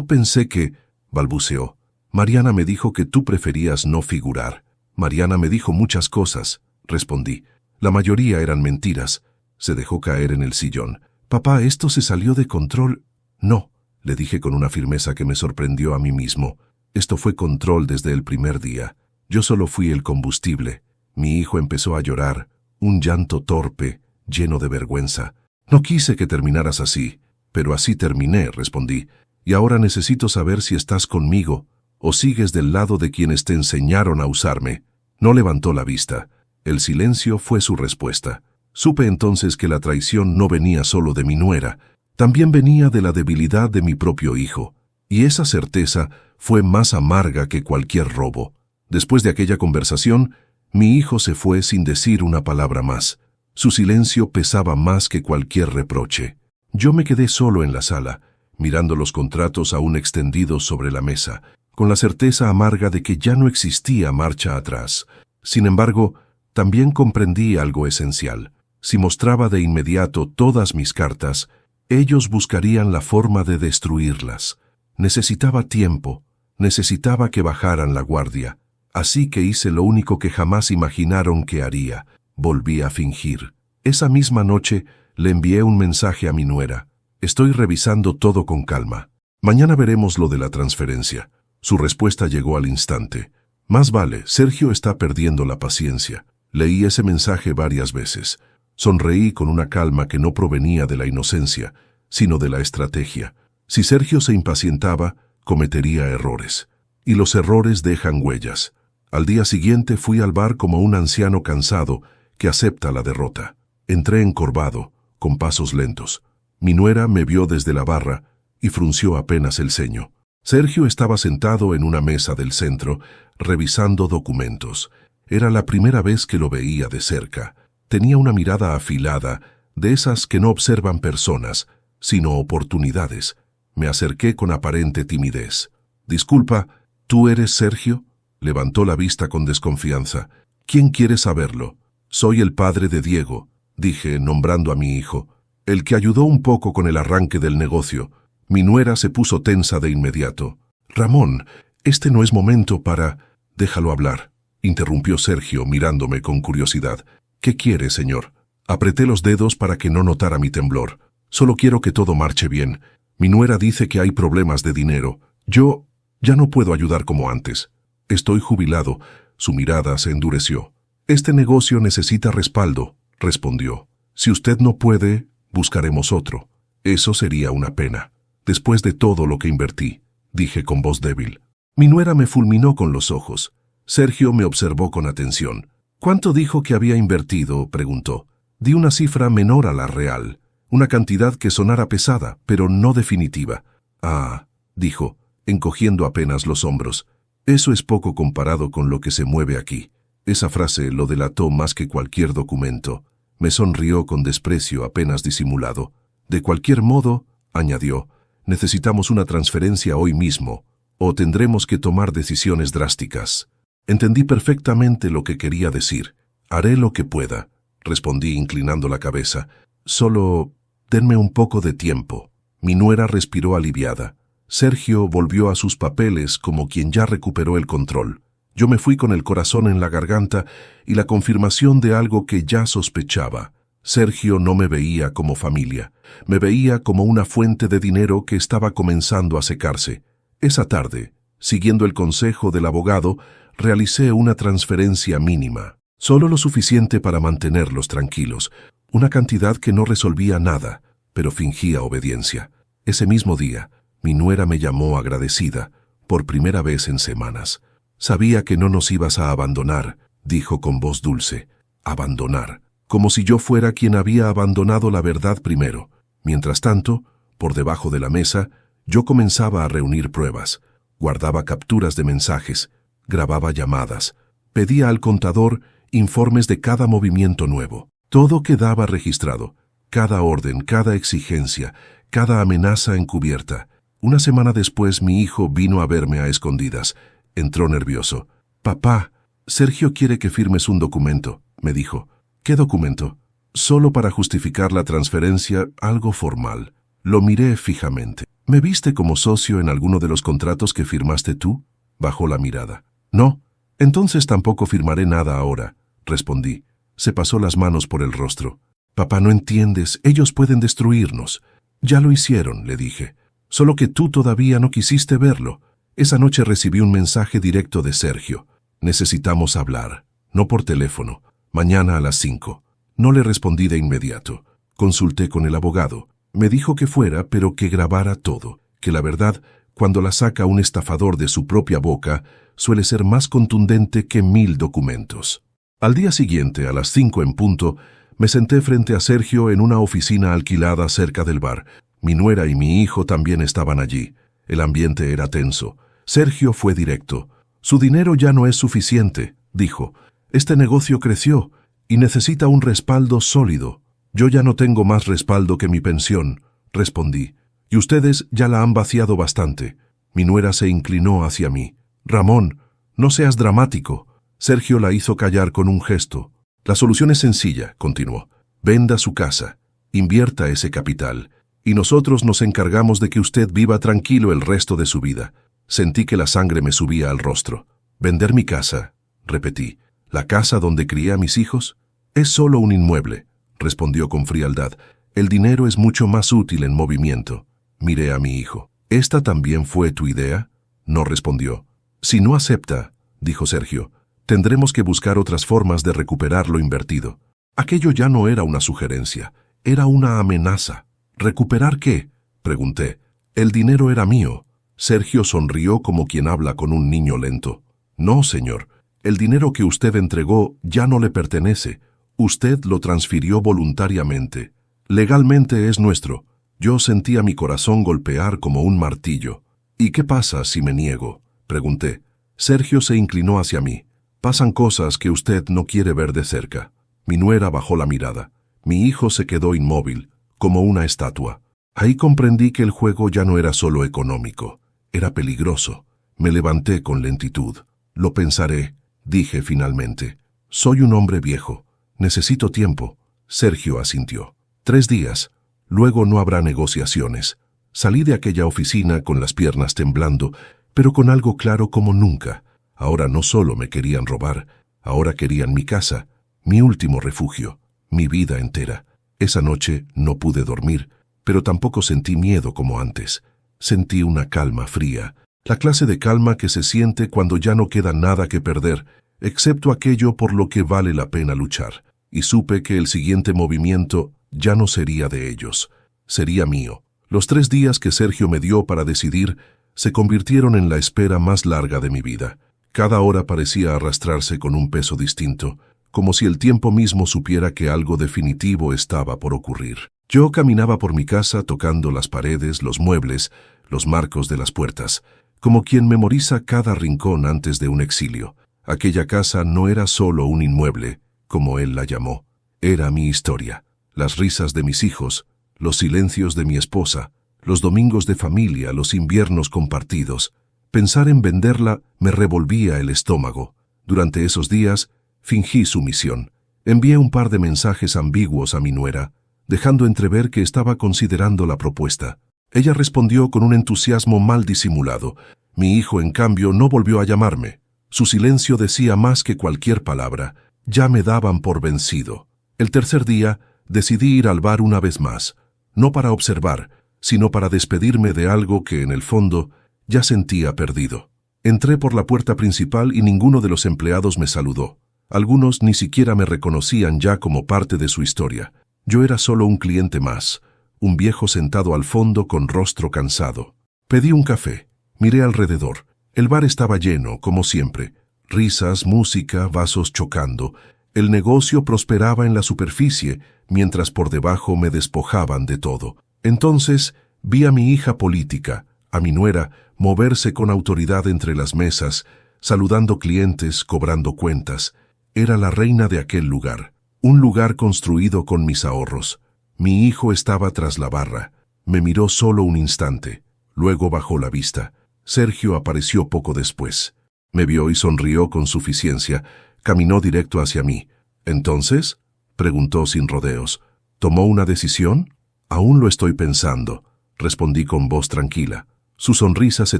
pensé que... balbuceó. «Mariana me dijo que tú preferías no figurar». «Mariana me dijo muchas cosas», respondí. «La mayoría eran mentiras». Se dejó caer en el sillón. «Papá, esto se salió de control». «No», le dije con una firmeza que me sorprendió a mí mismo. «Esto fue control desde el primer día. Yo solo fui el combustible». Mi hijo empezó a llorar, un llanto torpe, lleno de vergüenza. «No quise que terminaras así, pero así terminé», respondí. «Y ahora necesito saber si estás conmigo o sigues del lado de quienes te enseñaron a usarme». No levantó la vista. El silencio fue su respuesta. Supe entonces que la traición no venía solo de mi nuera, también venía de la debilidad de mi propio hijo. Y esa certeza fue más amarga que cualquier robo. Después de aquella conversación, mi hijo se fue sin decir una palabra más. Su silencio pesaba más que cualquier reproche. Yo me quedé solo en la sala, mirando los contratos aún extendidos sobre la mesa, con la certeza amarga de que ya no existía marcha atrás. Sin embargo, también comprendí algo esencial. Si mostraba de inmediato todas mis cartas, ellos buscarían la forma de destruirlas. Necesitaba tiempo, necesitaba que bajaran la guardia. Así que hice lo único que jamás imaginaron que haría. Volví a fingir. Esa misma noche le envié un mensaje a mi nuera. Estoy revisando todo con calma. Mañana veremos lo de la transferencia. Su respuesta llegó al instante. Más vale, Sergio está perdiendo la paciencia. Leí ese mensaje varias veces. Sonreí con una calma que no provenía de la inocencia, sino de la estrategia. Si Sergio se impacientaba, cometería errores. Y los errores dejan huellas. Al día siguiente fui al bar como un anciano cansado que acepta la derrota. Entré encorvado, con pasos lentos. Mi nuera me vio desde la barra y frunció apenas el ceño. Sergio estaba sentado en una mesa del centro, revisando documentos. Era la primera vez que lo veía de cerca. Tenía una mirada afilada, de esas que no observan personas, sino oportunidades. Me acerqué con aparente timidez. «Disculpa, ¿tú eres Sergio?» Levantó la vista con desconfianza. «¿Quién quiere saberlo?» «Soy el padre de Diego», dije, nombrando a mi hijo. «El que ayudó un poco con el arranque del negocio». Mi nuera se puso tensa de inmediato. «Ramón, este no es momento para...» «Déjalo hablar», interrumpió Sergio mirándome con curiosidad. «¿Qué quiere, señor?» Apreté los dedos para que no notara mi temblor. «Solo quiero que todo marche bien. Mi nuera dice que hay problemas de dinero. Yo ya no puedo ayudar como antes. Estoy jubilado». Su mirada se endureció. «Este negocio necesita respaldo», respondió. «Si usted no puede, buscaremos otro. Eso sería una pena. Después de todo lo que invertí», dije con voz débil. Mi nuera me fulminó con los ojos. Sergio me observó con atención. «¿Cuánto dijo que había invertido?», preguntó. Di una cifra menor a la real, una cantidad que sonara pesada, pero no definitiva. «Ah», dijo, encogiendo apenas los hombros. «Eso es poco comparado con lo que se mueve aquí». Esa frase lo delató más que cualquier documento. Me sonrió con desprecio apenas disimulado. «De cualquier modo», añadió, «necesitamos una transferencia hoy mismo, o tendremos que tomar decisiones drásticas». Entendí perfectamente lo que quería decir. «Haré lo que pueda», respondí inclinando la cabeza. «Solo denme un poco de tiempo». Mi nuera respiró aliviada. Sergio volvió a sus papeles como quien ya recuperó el control. Yo me fui con el corazón en la garganta y la confirmación de algo que ya sospechaba. Sergio no me veía como familia. Me veía como una fuente de dinero que estaba comenzando a secarse. Esa tarde, siguiendo el consejo del abogado, realicé una transferencia mínima. Solo lo suficiente para mantenerlos tranquilos. Una cantidad que no resolvía nada, pero fingía obediencia. Ese mismo día, mi nuera me llamó agradecida, por primera vez en semanas. «Sabía que no nos ibas a abandonar», dijo con voz dulce. «Abandonar», como si yo fuera quien había abandonado la verdad primero. Mientras tanto, por debajo de la mesa, yo comenzaba a reunir pruebas. Guardaba capturas de mensajes, grababa llamadas, pedía al contador informes de cada movimiento nuevo. Todo quedaba registrado, cada orden, cada exigencia, cada amenaza encubierta. Una semana después mi hijo vino a verme a escondidas. Entró nervioso. «Papá, Sergio quiere que firmes un documento», me dijo. «¿Qué documento?» «Solo para justificar la transferencia, algo formal». Lo miré fijamente. «¿Me viste como socio en alguno de los contratos que firmaste tú?» Bajó la mirada. «No, entonces tampoco firmaré nada ahora», respondí. Se pasó las manos por el rostro. «Papá, no entiendes, ellos pueden destruirnos». «Ya lo hicieron», le dije. «Solo que tú todavía no quisiste verlo». Esa noche recibí un mensaje directo de Sergio. «Necesitamos hablar, no por teléfono. Mañana a las 5». No le respondí de inmediato. Consulté con el abogado. Me dijo que fuera, pero que grabara todo. Que la verdad, cuando la saca un estafador de su propia boca, suele ser más contundente que 1000 documentos. Al día siguiente, a las 5 en punto, me senté frente a Sergio en una oficina alquilada cerca del bar. Mi nuera y mi hijo también estaban allí. El ambiente era tenso. Sergio fue directo. «Su dinero ya no es suficiente», dijo. «Este negocio creció y necesita un respaldo sólido». «Yo ya no tengo más respaldo que mi pensión», respondí. «Y ustedes ya la han vaciado bastante». Mi nuera se inclinó hacia mí. «Ramón, no seas dramático. Sergio la hizo callar con un gesto. La solución es sencilla, continuó. Venda su casa, invierta ese capital, y nosotros nos encargamos de que usted viva tranquilo el resto de su vida. Sentí que la sangre me subía al rostro. ¿Vender mi casa?, repetí. ¿La casa donde crié a mis hijos? Es solo un inmueble, respondió con frialdad. El dinero es mucho más útil en movimiento. Miré a mi hijo. ¿Esta también fue tu idea? No respondió. Si no acepta, dijo Sergio, tendremos que buscar otras formas de recuperar lo invertido. Aquello ya no era una sugerencia, era una amenaza. ¿Recuperar qué?, pregunté. El dinero era mío. Sergio sonrió como quien habla con un niño lento. No, señor. El dinero que usted entregó ya no le pertenece. Usted lo transfirió voluntariamente. Legalmente es nuestro. Yo sentía mi corazón golpear como un martillo. ¿Y qué pasa si me niego?, pregunté. Sergio se inclinó hacia mí. Pasan cosas que usted no quiere ver de cerca. Mi nuera bajó la mirada. Mi hijo se quedó inmóvil, como una estatua. Ahí comprendí que el juego ya no era solo económico. Era peligroso. Me levanté con lentitud. Lo pensaré, dije finalmente. Soy un hombre viejo. Necesito tiempo. Sergio asintió. 3 días. Luego no habrá negociaciones. Salí de aquella oficina con las piernas temblando, pero con algo claro como nunca. Ahora no solo me querían robar, ahora querían mi casa, mi último refugio, mi vida entera. Esa noche no pude dormir, pero tampoco sentí miedo como antes. Sentí una calma fría, la clase de calma que se siente cuando ya no queda nada que perder, excepto aquello por lo que vale la pena luchar. Y supe que el siguiente movimiento ya no sería de ellos, sería mío. Los 3 días que Sergio me dio para decidir se convirtieron en la espera más larga de mi vida. Cada hora parecía arrastrarse con un peso distinto, como si el tiempo mismo supiera que algo definitivo estaba por ocurrir. Yo caminaba por mi casa tocando las paredes, los muebles, los marcos de las puertas, como quien memoriza cada rincón antes de un exilio. Aquella casa no era solo un inmueble, como él la llamó. Era mi historia, las risas de mis hijos, los silencios de mi esposa, los domingos de familia, los inviernos compartidos. Pensar en venderla me revolvía el estómago. Durante esos días, fingí sumisión. Envié un par de mensajes ambiguos a mi nuera, dejando entrever que estaba considerando la propuesta. Ella respondió con un entusiasmo mal disimulado. Mi hijo, en cambio, no volvió a llamarme. Su silencio decía más que cualquier palabra. Ya me daban por vencido. El tercer día, decidí ir al bar una vez más, no para observar, sino para despedirme de algo que, en el fondo, ya sentía perdido. Entré por la puerta principal y ninguno de los empleados me saludó. Algunos ni siquiera me reconocían ya como parte de su historia. Yo era solo un cliente más, un viejo sentado al fondo con rostro cansado. Pedí un café. Miré alrededor. El bar estaba lleno, como siempre. Risas, música, vasos chocando. El negocio prosperaba en la superficie, mientras por debajo me despojaban de todo. Entonces vi a mi hija política, a mi nuera, moverse con autoridad entre las mesas, saludando clientes, cobrando cuentas. Era la reina de aquel lugar, un lugar construido con mis ahorros. Mi hijo estaba tras la barra. Me miró solo un instante. Luego bajó la vista. Sergio apareció poco después. Me vio y sonrió con suficiencia. Caminó directo hacia mí. ¿Entonces?, preguntó sin rodeos. ¿Tomó una decisión? Aún lo estoy pensando, respondí con voz tranquila. Su sonrisa se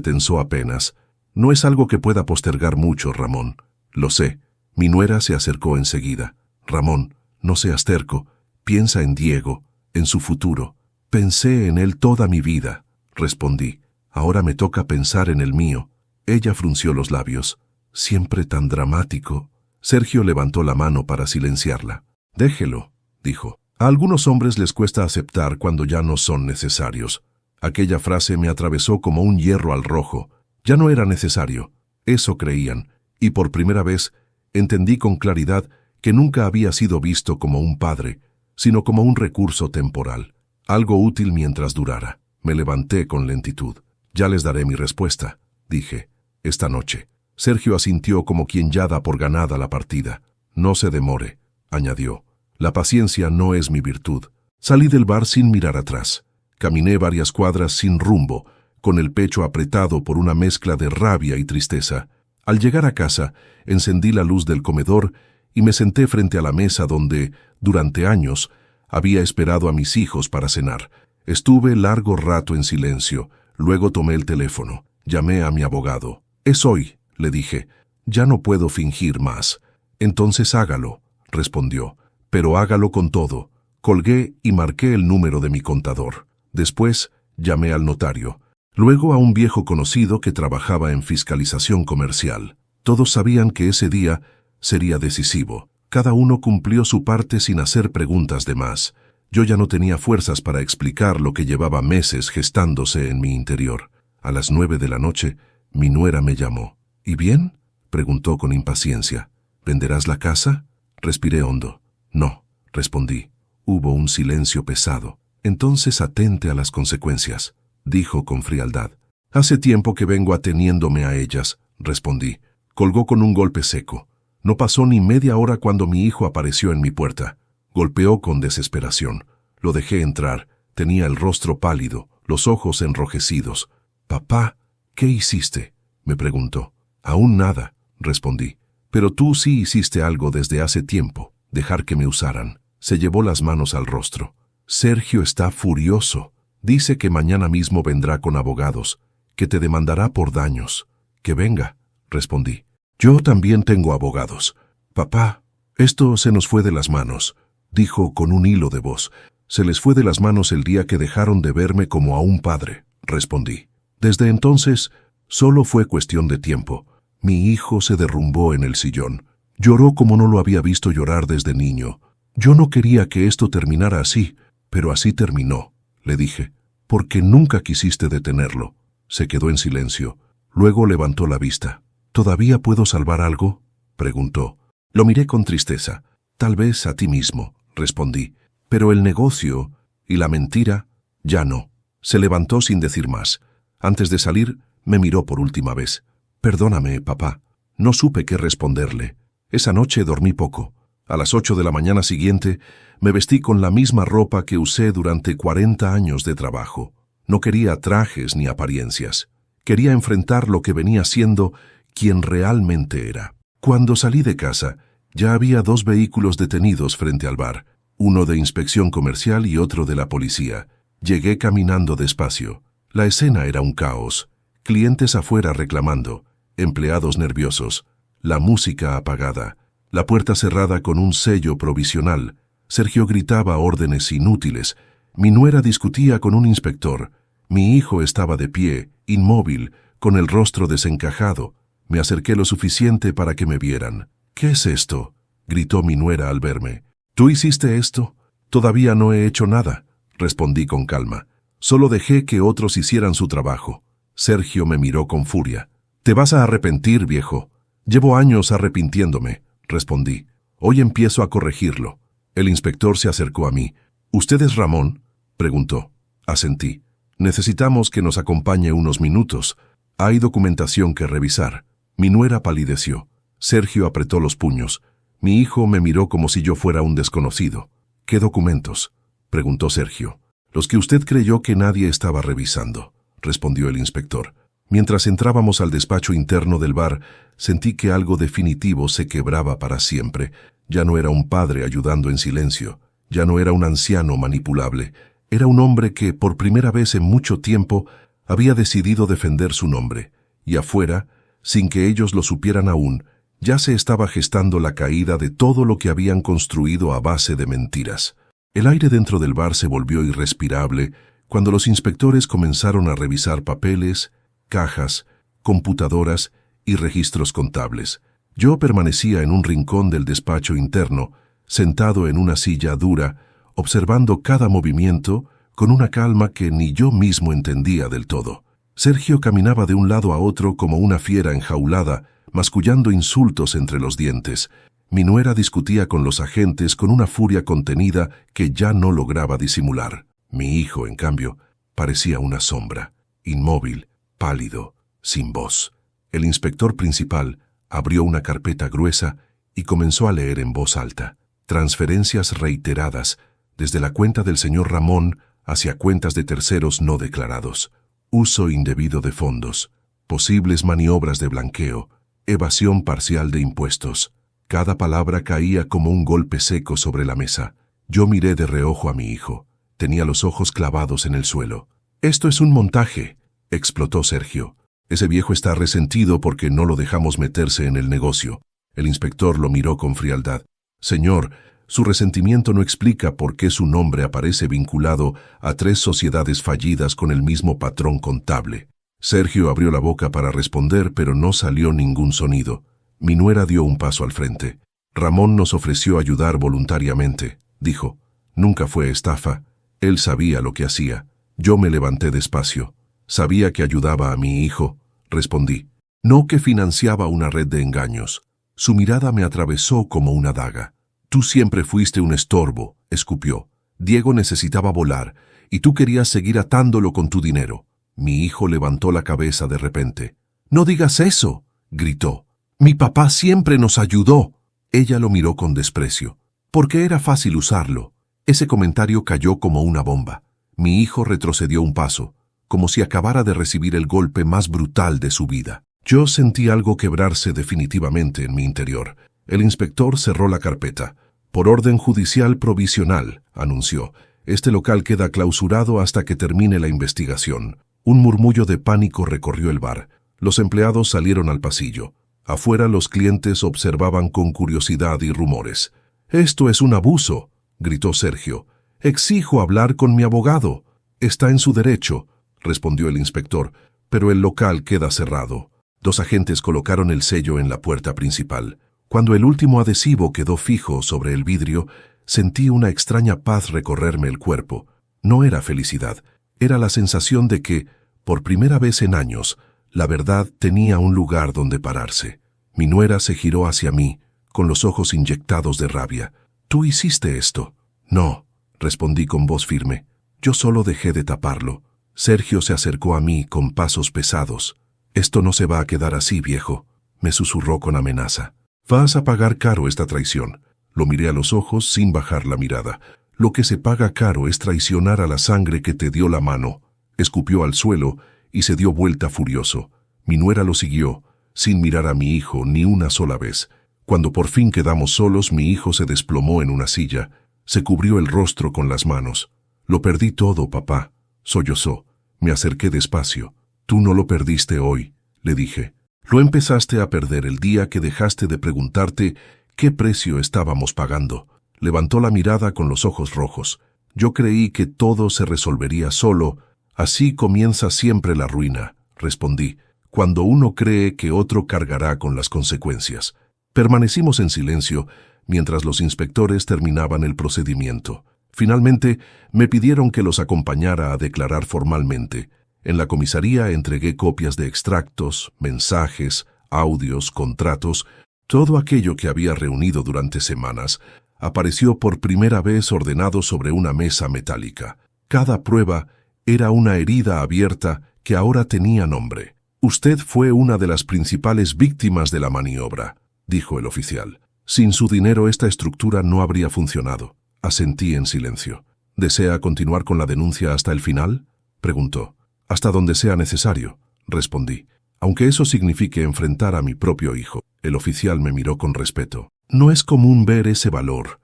tensó apenas. No es algo que pueda postergar mucho, Ramón. Lo sé. Mi nuera se acercó enseguida. Ramón, no seas terco. Piensa en Diego, en su futuro. Pensé en él toda mi vida, respondí. Ahora me toca pensar en el mío. Ella frunció los labios. Siempre tan dramático. Sergio levantó la mano para silenciarla. Déjelo, dijo. A algunos hombres les cuesta aceptar cuando ya no son necesarios. Aquella frase me atravesó como un hierro al rojo. Ya no era necesario. Eso creían. Y por primera vez entendí con claridad que nunca había sido visto como un padre, sino como un recurso temporal. Algo útil mientras durara. Me levanté con lentitud. Ya les daré mi respuesta, dije. Esta noche. Sergio asintió como quien ya da por ganada la partida. No se demore, añadió. La paciencia no es mi virtud. Salí del bar sin mirar atrás. Caminé varias cuadras sin rumbo, con el pecho apretado por una mezcla de rabia y tristeza. Al llegar a casa, encendí la luz del comedor y me senté frente a la mesa donde, durante años, había esperado a mis hijos para cenar. Estuve largo rato en silencio, luego tomé el teléfono. Llamé a mi abogado. «Es hoy», le dije. «Ya no puedo fingir más». «Entonces hágalo», respondió. «Pero hágalo con todo». Colgué y marqué el número de mi contador. Después, llamé al notario. Luego a un viejo conocido que trabajaba en fiscalización comercial. Todos sabían que ese día sería decisivo. Cada uno cumplió su parte sin hacer preguntas de más. Yo ya no tenía fuerzas para explicar lo que llevaba meses gestándose en mi interior. A las 9 de la noche, mi nuera me llamó. «¿Y bien?», preguntó con impaciencia. «¿Venderás la casa?». Respiré hondo. «No», respondí. Hubo un silencio pesado. «Entonces atente a las consecuencias», dijo con frialdad. «Hace tiempo que vengo ateniéndome a ellas», respondí. Colgó con un golpe seco. No pasó ni media hora cuando mi hijo apareció en mi puerta. Golpeó con desesperación. Lo dejé entrar. Tenía el rostro pálido, los ojos enrojecidos. «Papá, ¿qué hiciste?», me preguntó. «Aún nada», respondí. «Pero tú sí hiciste algo desde hace tiempo, dejar que me usaran». Se llevó las manos al rostro. «Sergio está furioso. Dice que mañana mismo vendrá con abogados, que te demandará por daños». «Que venga», respondí. «Yo también tengo abogados». «Papá, esto se nos fue de las manos», dijo con un hilo de voz. «Se les fue de las manos el día que dejaron de verme como a un padre», respondí. Desde entonces, solo fue cuestión de tiempo. Mi hijo se derrumbó en el sillón. Lloró como no lo había visto llorar desde niño. «Yo no quería que esto terminara así, pero así terminó», le dije. «Porque nunca quisiste detenerlo». Se quedó en silencio. Luego levantó la vista. «¿Todavía puedo salvar algo?», preguntó. Lo miré con tristeza. «Tal vez a ti mismo», respondí. «Pero el negocio y la mentira, ya no». Se levantó sin decir más. Antes de salir, me miró por última vez. «Perdóname, papá». No supe qué responderle. Esa noche dormí poco. A las 8 de la mañana siguiente, me vestí con la misma ropa que usé durante 40 años de trabajo. No quería trajes ni apariencias. Quería enfrentar lo que venía siendo quien realmente era. Cuando salí de casa, ya había 2 vehículos detenidos frente al bar, uno de inspección comercial y otro de la policía. Llegué caminando despacio. La escena era un caos. Clientes afuera reclamando, empleados nerviosos, la música apagada, la puerta cerrada con un sello provisional. Sergio gritaba órdenes inútiles. Mi nuera discutía con un inspector. Mi hijo estaba de pie, inmóvil, con el rostro desencajado. Me acerqué lo suficiente para que me vieran. «¿Qué es esto?», gritó mi nuera al verme. «¿Tú hiciste esto?». «Todavía no he hecho nada», respondí con calma. «Solo dejé que otros hicieran su trabajo». Sergio me miró con furia. «Te vas a arrepentir, viejo». «Llevo años arrepintiéndome», respondí. «Hoy empiezo a corregirlo». El inspector se acercó a mí. «¿Usted es Ramón?», preguntó. Asentí. «Necesitamos que nos acompañe unos minutos. Hay documentación que revisar». Mi nuera palideció. Sergio apretó los puños. Mi hijo me miró como si yo fuera un desconocido. «¿Qué documentos?», preguntó Sergio. «Los que usted creyó que nadie estaba revisando», respondió el inspector. Mientras entrábamos al despacho interno del bar, sentí que algo definitivo se quebraba para siempre. Ya no era un padre ayudando en silencio. Ya no era un anciano manipulable. Era un hombre que, por primera vez en mucho tiempo, había decidido defender su nombre. Y afuera, sin que ellos lo supieran aún, ya se estaba gestando la caída de todo lo que habían construido a base de mentiras. El aire dentro del bar se volvió irrespirable cuando los inspectores comenzaron a revisar papeles, cajas, computadoras y registros contables. Yo permanecía en un rincón del despacho interno, sentado en una silla dura, observando cada movimiento con una calma que ni yo mismo entendía del todo. Sergio caminaba de un lado a otro como una fiera enjaulada, mascullando insultos entre los dientes. Mi nuera discutía con los agentes con una furia contenida que ya no lograba disimular. Mi hijo, en cambio, parecía una sombra, inmóvil, pálido, sin voz. El inspector principal abrió una carpeta gruesa y comenzó a leer en voz alta. Transferencias reiteradas, desde la cuenta del señor Ramón hacia cuentas de terceros no declarados. Uso indebido de fondos. Posibles maniobras de blanqueo. evasión parcial de impuestos. Cada palabra caía como un golpe seco sobre la mesa. Yo miré de reojo a mi hijo. Tenía los ojos clavados en el suelo. «Esto es un montaje», explotó Sergio. «Ese viejo está resentido porque no lo dejamos meterse en el negocio». El inspector lo miró con frialdad. «Señor, su resentimiento no explica por qué su nombre aparece vinculado a 3 sociedades fallidas con el mismo patrón contable». Sergio abrió la boca para responder, pero no salió ningún sonido. Mi nuera dio un paso al frente. «Ramón nos ofreció ayudar voluntariamente», dijo. «Nunca fue estafa. Él sabía lo que hacía». Yo me levanté despacio. «Sabía que ayudaba a mi hijo», respondí. «No que financiaba una red de engaños». Su mirada me atravesó como una daga. «Tú siempre fuiste un estorbo», escupió. «Diego necesitaba volar, y tú querías seguir atándolo con tu dinero». Mi hijo levantó la cabeza de repente. «No digas eso», gritó. «Mi papá siempre nos ayudó». Ella lo miró con desprecio. «Porque era fácil usarlo». Ese comentario cayó como una bomba. Mi hijo retrocedió un paso, como si acabara de recibir el golpe más brutal de su vida. Yo sentí algo quebrarse definitivamente en mi interior. El inspector cerró la carpeta. «Por orden judicial provisional», anunció. «Este local queda clausurado hasta que termine la investigación». Un murmullo de pánico recorrió el bar. Los empleados salieron al pasillo. Afuera los clientes observaban con curiosidad y rumores. «Esto es un abuso», gritó Sergio. «Exijo hablar con mi abogado». «Está en su derecho», respondió el inspector, «pero el local queda cerrado». 2 agentes colocaron el sello en la puerta principal. Cuando el último adhesivo quedó fijo sobre el vidrio, sentí una extraña paz recorrerme el cuerpo. No era felicidad, era la sensación de que, por primera vez en años, la verdad tenía un lugar donde pararse. Mi nuera se giró hacia mí, con los ojos inyectados de rabia. «¿Tú hiciste esto?» «No», respondí con voz firme. «Yo solo dejé de taparlo». Sergio se acercó a mí con pasos pesados. «Esto no se va a quedar así, viejo», me susurró con amenaza. «Vas a pagar caro esta traición». Lo miré a los ojos sin bajar la mirada. «Lo que se paga caro es traicionar a la sangre que te dio la mano». Escupió al suelo y se dio vuelta furioso. Mi nuera lo siguió, sin mirar a mi hijo ni una sola vez. Cuando por fin quedamos solos, mi hijo se desplomó en una silla. Se cubrió el rostro con las manos. «Lo perdí todo, papá», sollozó. Me acerqué despacio. «Tú no lo perdiste hoy», le dije. «Lo empezaste a perder el día que dejaste de preguntarte qué precio estábamos pagando». Levantó la mirada con los ojos rojos. «Yo creí que todo se resolvería solo». «Así comienza siempre la ruina», respondí, «cuando uno cree que otro cargará con las consecuencias». Permanecimos en silencio mientras los inspectores terminaban el procedimiento. Finalmente, me pidieron que los acompañara a declarar formalmente. En la comisaría entregué copias de extractos, mensajes, audios, contratos. Todo aquello que había reunido durante semanas apareció por primera vez ordenado sobre una mesa metálica. Cada prueba era una herida abierta que ahora tenía nombre. «Usted fue una de las principales víctimas de la maniobra», dijo el oficial. «Sin su dinero esta estructura no habría funcionado». Asentí en silencio. «¿Desea continuar con la denuncia hasta el final?», preguntó. «Hasta donde sea necesario», respondí. «Aunque eso signifique enfrentar a mi propio hijo». El oficial me miró con respeto. «No es común ver ese valor.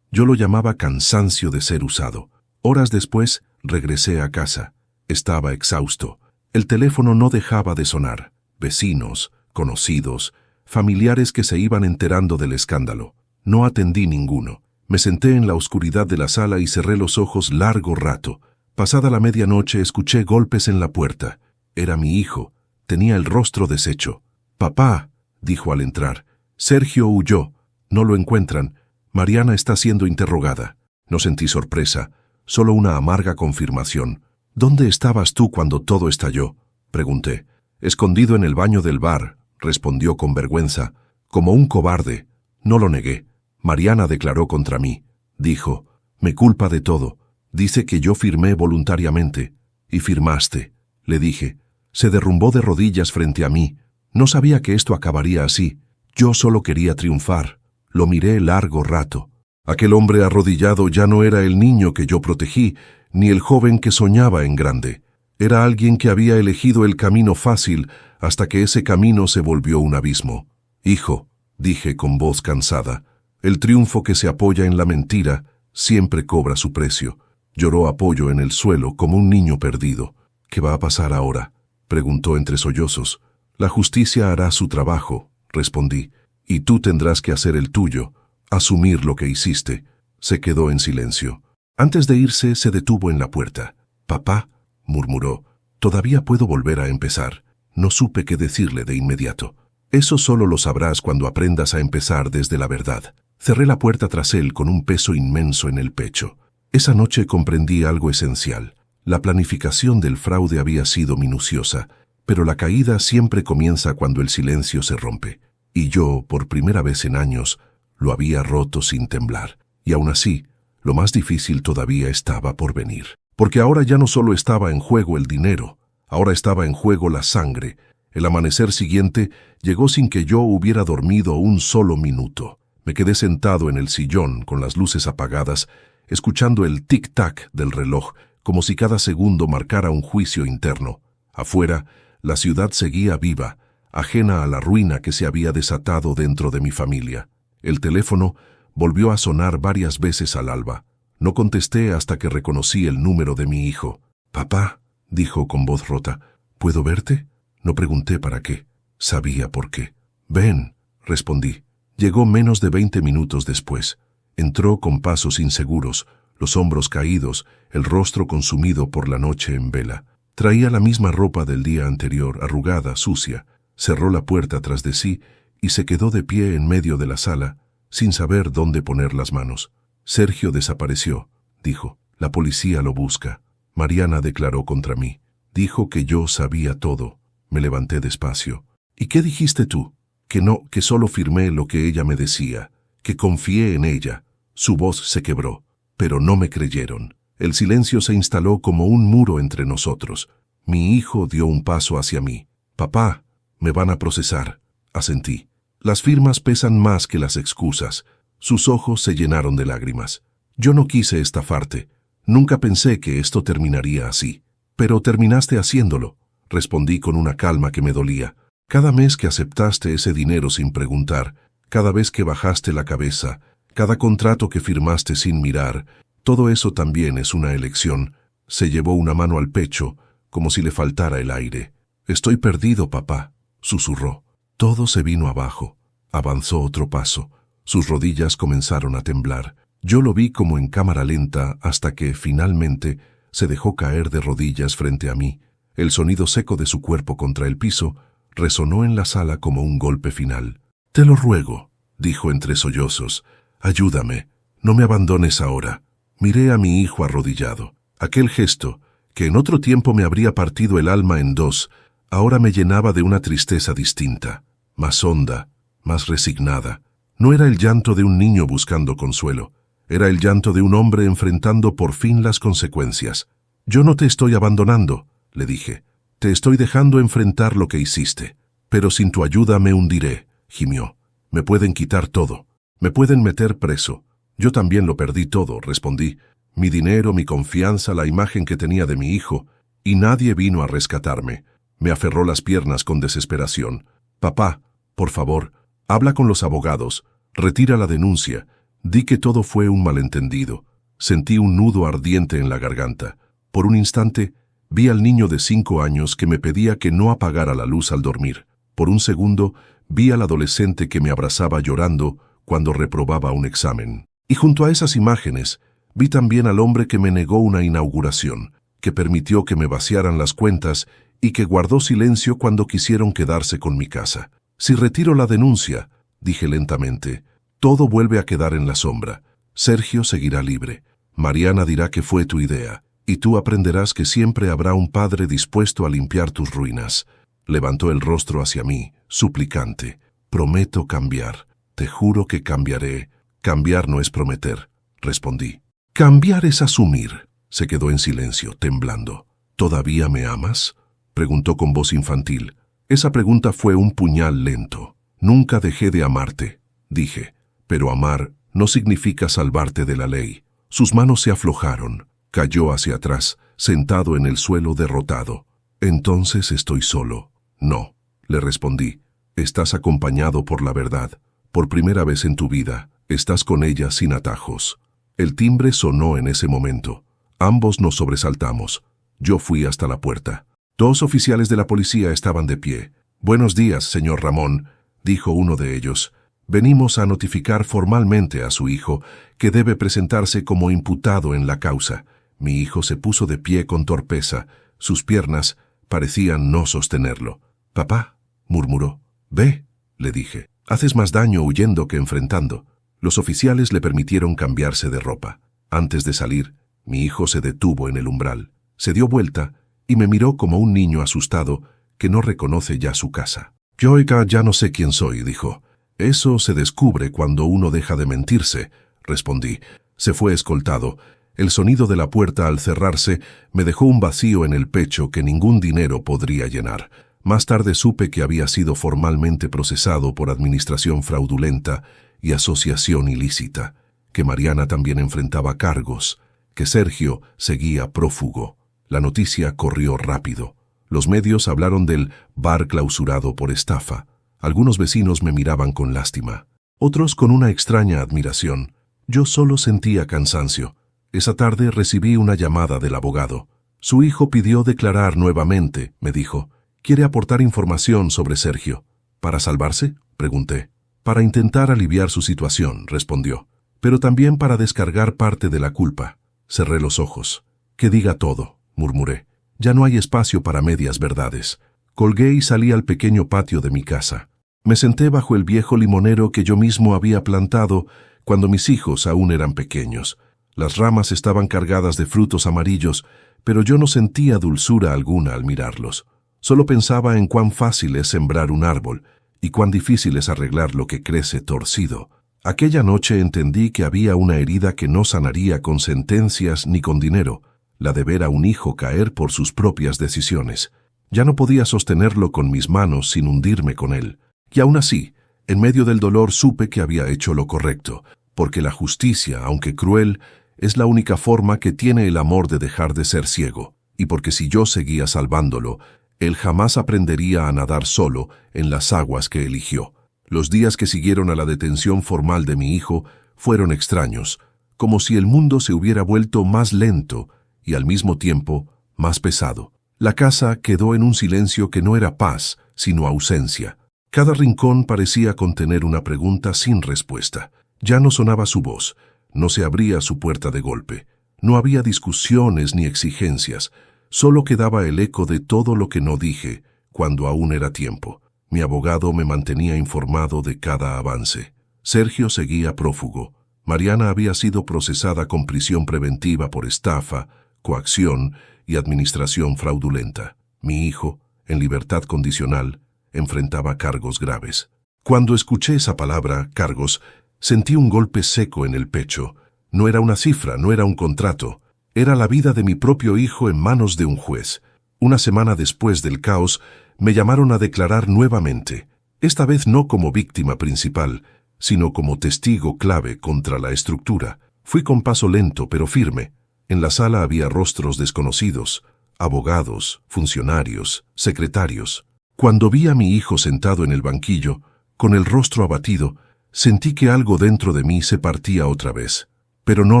Yo lo llamaba cansancio de ser usado». Horas después, regresé a casa. Estaba exhausto. El teléfono no dejaba de sonar. Vecinos, conocidos, familiares que se iban enterando del escándalo. No atendí ninguno. Me senté en la oscuridad de la sala y cerré los ojos largo rato. Pasada la medianoche escuché golpes en la puerta. Era mi hijo. Tenía el rostro deshecho. «Papá», dijo al entrar. «Sergio huyó. No lo encuentran. Mariana está siendo interrogada». No sentí sorpresa, solo una amarga confirmación. «¿Dónde estabas tú cuando todo estalló?», pregunté. «Escondido en el baño del bar», respondió con vergüenza. «Como un cobarde». No lo negué. «Mariana declaró contra mí», dijo. «Me culpa de todo. Dice que yo firmé voluntariamente». «Y firmaste», le dije. Se derrumbó de rodillas frente a mí. No sabía que esto acabaría así. Yo solo quería triunfar. Lo miré largo rato. Aquel hombre arrodillado ya no era el niño que yo protegí, ni el joven que soñaba en grande. Era alguien que había elegido el camino fácil hasta que ese camino se volvió un abismo. Hijo, dije con voz cansada, el triunfo que se apoya en la mentira siempre cobra su precio. Lloró apoyo en el suelo como un niño perdido. ¿Qué va a pasar ahora?, preguntó entre sollozos. La justicia hará su trabajo, respondí, y tú tendrás que hacer el tuyo, asumir lo que hiciste. Se quedó en silencio. Antes de irse, se detuvo en la puerta. Papá, murmuró, todavía puedo volver a empezar. No supe qué decirle de inmediato. Eso solo lo sabrás cuando aprendas a empezar desde la verdad. Cerré la puerta tras él con un peso inmenso en el pecho. Esa noche comprendí algo esencial. La planificación del fraude había sido minuciosa, pero la caída siempre comienza cuando el silencio se rompe. Y yo, por primera vez en años, lo había roto sin temblar. Y aún así, lo más difícil todavía estaba por venir. Porque ahora ya no solo estaba en juego el dinero, ahora estaba en juego la sangre. El amanecer siguiente llegó sin que yo hubiera dormido un solo minuto. Me quedé sentado en el sillón con las luces apagadas, escuchando el tic-tac del reloj, como si cada segundo marcara un juicio interno. Afuera, la ciudad seguía viva, ajena a la ruina que se había desatado dentro de mi familia. El teléfono volvió a sonar varias veces al alba. No contesté hasta que reconocí el número de mi hijo. «Papá», dijo con voz rota, «¿puedo verte?» No pregunté para qué. Sabía por qué. «Ven», respondí. Llegó menos de 20 minutos después. Entró con pasos inseguros, los hombros caídos, el rostro consumido por la noche en vela. Traía la misma ropa del día anterior, arrugada, sucia. Cerró la puerta tras de sí y se quedó de pie en medio de la sala, sin saber dónde poner las manos. «Sergio desapareció», dijo. «La policía lo busca». Mariana declaró contra mí. Dijo que yo sabía todo. Me levanté despacio. «¿Y qué dijiste tú?» «Que no, que solo firmé lo que ella me decía, que confié en ella». Su voz se quebró, pero no me creyeron. El silencio se instaló como un muro entre nosotros. Mi hijo dio un paso hacia mí. «Papá, me van a procesar», asentí. Las firmas pesan más que las excusas. Sus ojos se llenaron de lágrimas. «Yo no quise estafarte. Nunca pensé que esto terminaría así. Pero terminaste haciéndolo», respondí con una calma que me dolía. «Cada mes que aceptaste ese dinero sin preguntar, cada vez que bajaste la cabeza, cada contrato que firmaste sin mirar, todo eso también es una elección». Se llevó una mano al pecho, como si le faltara el aire. «Estoy perdido, papá», susurró. Todo se vino abajo. Avanzó otro paso. Sus rodillas comenzaron a temblar. Yo lo vi como en cámara lenta hasta que, finalmente, se dejó caer de rodillas frente a mí. El sonido seco de su cuerpo contra el piso resonó en la sala como un golpe final. «Te lo ruego», dijo entre sollozos. «Ayúdame. No me abandones ahora». Miré a mi hijo arrodillado. Aquel gesto, que en otro tiempo me habría partido el alma en dos, ahora me llenaba de una tristeza distinta, más honda, más resignada. No era el llanto de un niño buscando consuelo. Era el llanto de un hombre enfrentando por fin las consecuencias. «Yo no te estoy abandonando», le dije. «Te estoy dejando enfrentar lo que hiciste. Pero sin tu ayuda me hundiré», gimió. «Me pueden quitar todo. Me pueden meter preso». «Yo también lo perdí todo», respondí. «Mi dinero, mi confianza, la imagen que tenía de mi hijo. Y nadie vino a rescatarme». Me aferró las piernas con desesperación. «Papá, por favor, habla con los abogados. Retira la denuncia. Di que todo fue un malentendido». Sentí un nudo ardiente en la garganta. Por un instante, vi al niño de 5 años que me pedía que no apagara la luz al dormir. Por un segundo, vi al adolescente que me abrazaba llorando cuando reprobaba un examen. Y junto a esas imágenes, vi también al hombre que me negó una inauguración, que permitió que me vaciaran las cuentas y que guardó silencio cuando quisieron quedarse con mi casa. «Si retiro la denuncia», dije lentamente, «todo vuelve a quedar en la sombra. Sergio seguirá libre. Mariana dirá que fue tu idea, y tú aprenderás que siempre habrá un padre dispuesto a limpiar tus ruinas». Levantó el rostro hacia mí, suplicante. «Prometo cambiar. Te juro que cambiaré». «Cambiar no es prometer», respondí. «Cambiar es asumir». Se quedó en silencio, temblando. «¿Todavía me amas?», preguntó con voz infantil. Esa pregunta fue un puñal lento. «Nunca dejé de amarte», dije, «pero amar no significa salvarte de la ley». Sus manos se aflojaron. Cayó hacia atrás. sentado en el suelo derrotado. «Entonces estoy solo». «No», le respondí. «Estás acompañado por la verdad. Por primera vez en tu vida, estás con ella sin atajos». El timbre sonó en ese momento. Ambos nos sobresaltamos. Yo fui hasta la puerta. 2 oficiales de la policía estaban de pie. «Buenos días, señor Ramón», dijo uno de ellos. «Venimos a notificar formalmente a su hijo que debe presentarse como imputado en la causa». Mi hijo se puso de pie con torpeza. Sus piernas parecían no sostenerlo. «Papá», murmuró. «Ve», le dije. «Haces más daño huyendo que enfrentando». Los oficiales le permitieron cambiarse de ropa. Antes de salir, mi hijo se detuvo en el umbral. Se dio vuelta y me miró como un niño asustado que no reconoce ya su casa. «Yo, ya no sé quién soy», dijo. «Eso se descubre cuando uno deja de mentirse», respondí. Se fue escoltado. El sonido de la puerta al cerrarse me dejó un vacío en el pecho que ningún dinero podría llenar. Más tarde supe que había sido formalmente procesado por administración fraudulenta y asociación ilícita, que Mariana también enfrentaba cargos, que Sergio seguía prófugo. La noticia corrió rápido. Los medios hablaron del bar clausurado por estafa. Algunos vecinos me miraban con lástima, otros con una extraña admiración. Yo solo sentía cansancio. Esa tarde recibí una llamada del abogado. «Su hijo pidió declarar nuevamente», me dijo. «Quiere aportar información sobre Sergio». «¿Para salvarse?», pregunté. «Para intentar aliviar su situación», respondió. «Pero también para descargar parte de la culpa». Cerré los ojos. «Que diga todo», murmuré. «Ya no hay espacio para medias verdades». Colgué y salí al pequeño patio de mi casa. Me senté bajo el viejo limonero que yo mismo había plantado cuando mis hijos aún eran pequeños. Las ramas estaban cargadas de frutos amarillos, pero yo no sentía dulzura alguna al mirarlos. Solo pensaba en cuán fácil es sembrar un árbol y cuán difícil es arreglar lo que crece torcido. Aquella noche entendí que había una herida que no sanaría con sentencias ni con dinero, la de ver a un hijo caer por sus propias decisiones. Ya no podía sostenerlo con mis manos sin hundirme con él. Y aún así, en medio del dolor supe que había hecho lo correcto, porque la justicia, aunque cruel, es la única forma que tiene el amor de dejar de ser ciego, y porque si yo seguía salvándolo, él jamás aprendería a nadar solo en las aguas que eligió. Los días que siguieron a la detención formal de mi hijo fueron extraños, como si el mundo se hubiera vuelto más lento y al mismo tiempo más pesado. La casa quedó en un silencio que no era paz, sino ausencia. Cada rincón parecía contener una pregunta sin respuesta. Ya no sonaba su voz, no se abría su puerta de golpe, no había discusiones ni exigencias, solo quedaba el eco de todo lo que no dije cuando aún era tiempo. Mi abogado me mantenía informado de cada avance. Sergio seguía prófugo. Mariana había sido procesada con prisión preventiva por estafa, coacción y administración fraudulenta. Mi hijo, en libertad condicional, enfrentaba cargos graves. Cuando escuché esa palabra, cargos, sentí un golpe seco en el pecho. No era una cifra, no era un contrato. Era la vida de mi propio hijo en manos de un juez. Una semana después del caos, me llamaron a declarar nuevamente, esta vez no como víctima principal, sino como testigo clave contra la estructura. Fui con paso lento pero firme. En la sala había rostros desconocidos, abogados, funcionarios, secretarios. Cuando vi a mi hijo sentado en el banquillo, con el rostro abatido, sentí que algo dentro de mí se partía otra vez. Pero no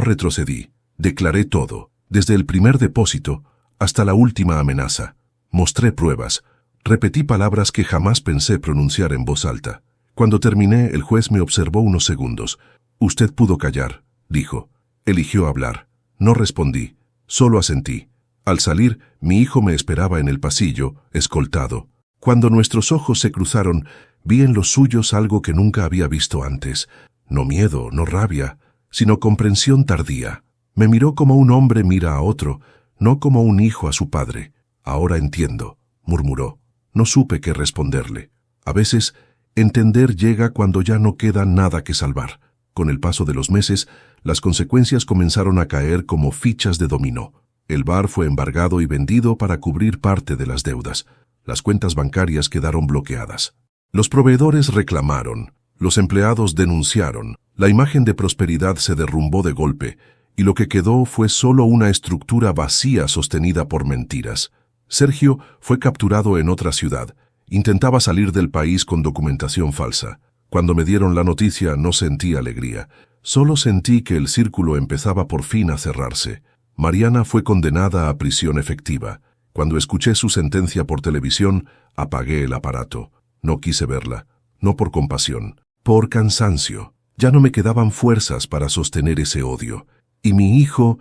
retrocedí. Declaré todo, desde el primer depósito hasta la última amenaza. Mostré pruebas. Repetí palabras que jamás pensé pronunciar en voz alta. Cuando terminé, el juez me observó unos segundos. «Usted pudo callar», dijo. Eligió hablar. No respondí, solo asentí. Al salir, mi hijo me esperaba en el pasillo, escoltado. Cuando nuestros ojos se cruzaron, vi en los suyos algo que nunca había visto antes. No miedo, no rabia, sino comprensión tardía. Me miró como un hombre mira a otro, no como un hijo a su padre. «Ahora entiendo», murmuró. No supe qué responderle. A veces, entender llega cuando ya no queda nada que salvar. Con el paso de los meses, las consecuencias comenzaron a caer como fichas de dominó. El bar fue embargado y vendido para cubrir parte de las deudas. Las cuentas bancarias quedaron bloqueadas. Los proveedores reclamaron, los empleados denunciaron, la imagen de prosperidad se derrumbó de golpe, y lo que quedó fue solo una estructura vacía sostenida por mentiras. Sergio fue capturado en otra ciudad. Intentaba salir del país con documentación falsa. Cuando me dieron la noticia no sentí alegría. Solo sentí que el círculo empezaba por fin a cerrarse. Mariana fue condenada a prisión efectiva. Cuando escuché su sentencia por televisión, apagué el aparato. No quise verla, no por compasión, por cansancio. Ya no me quedaban fuerzas para sostener ese odio. Y mi hijo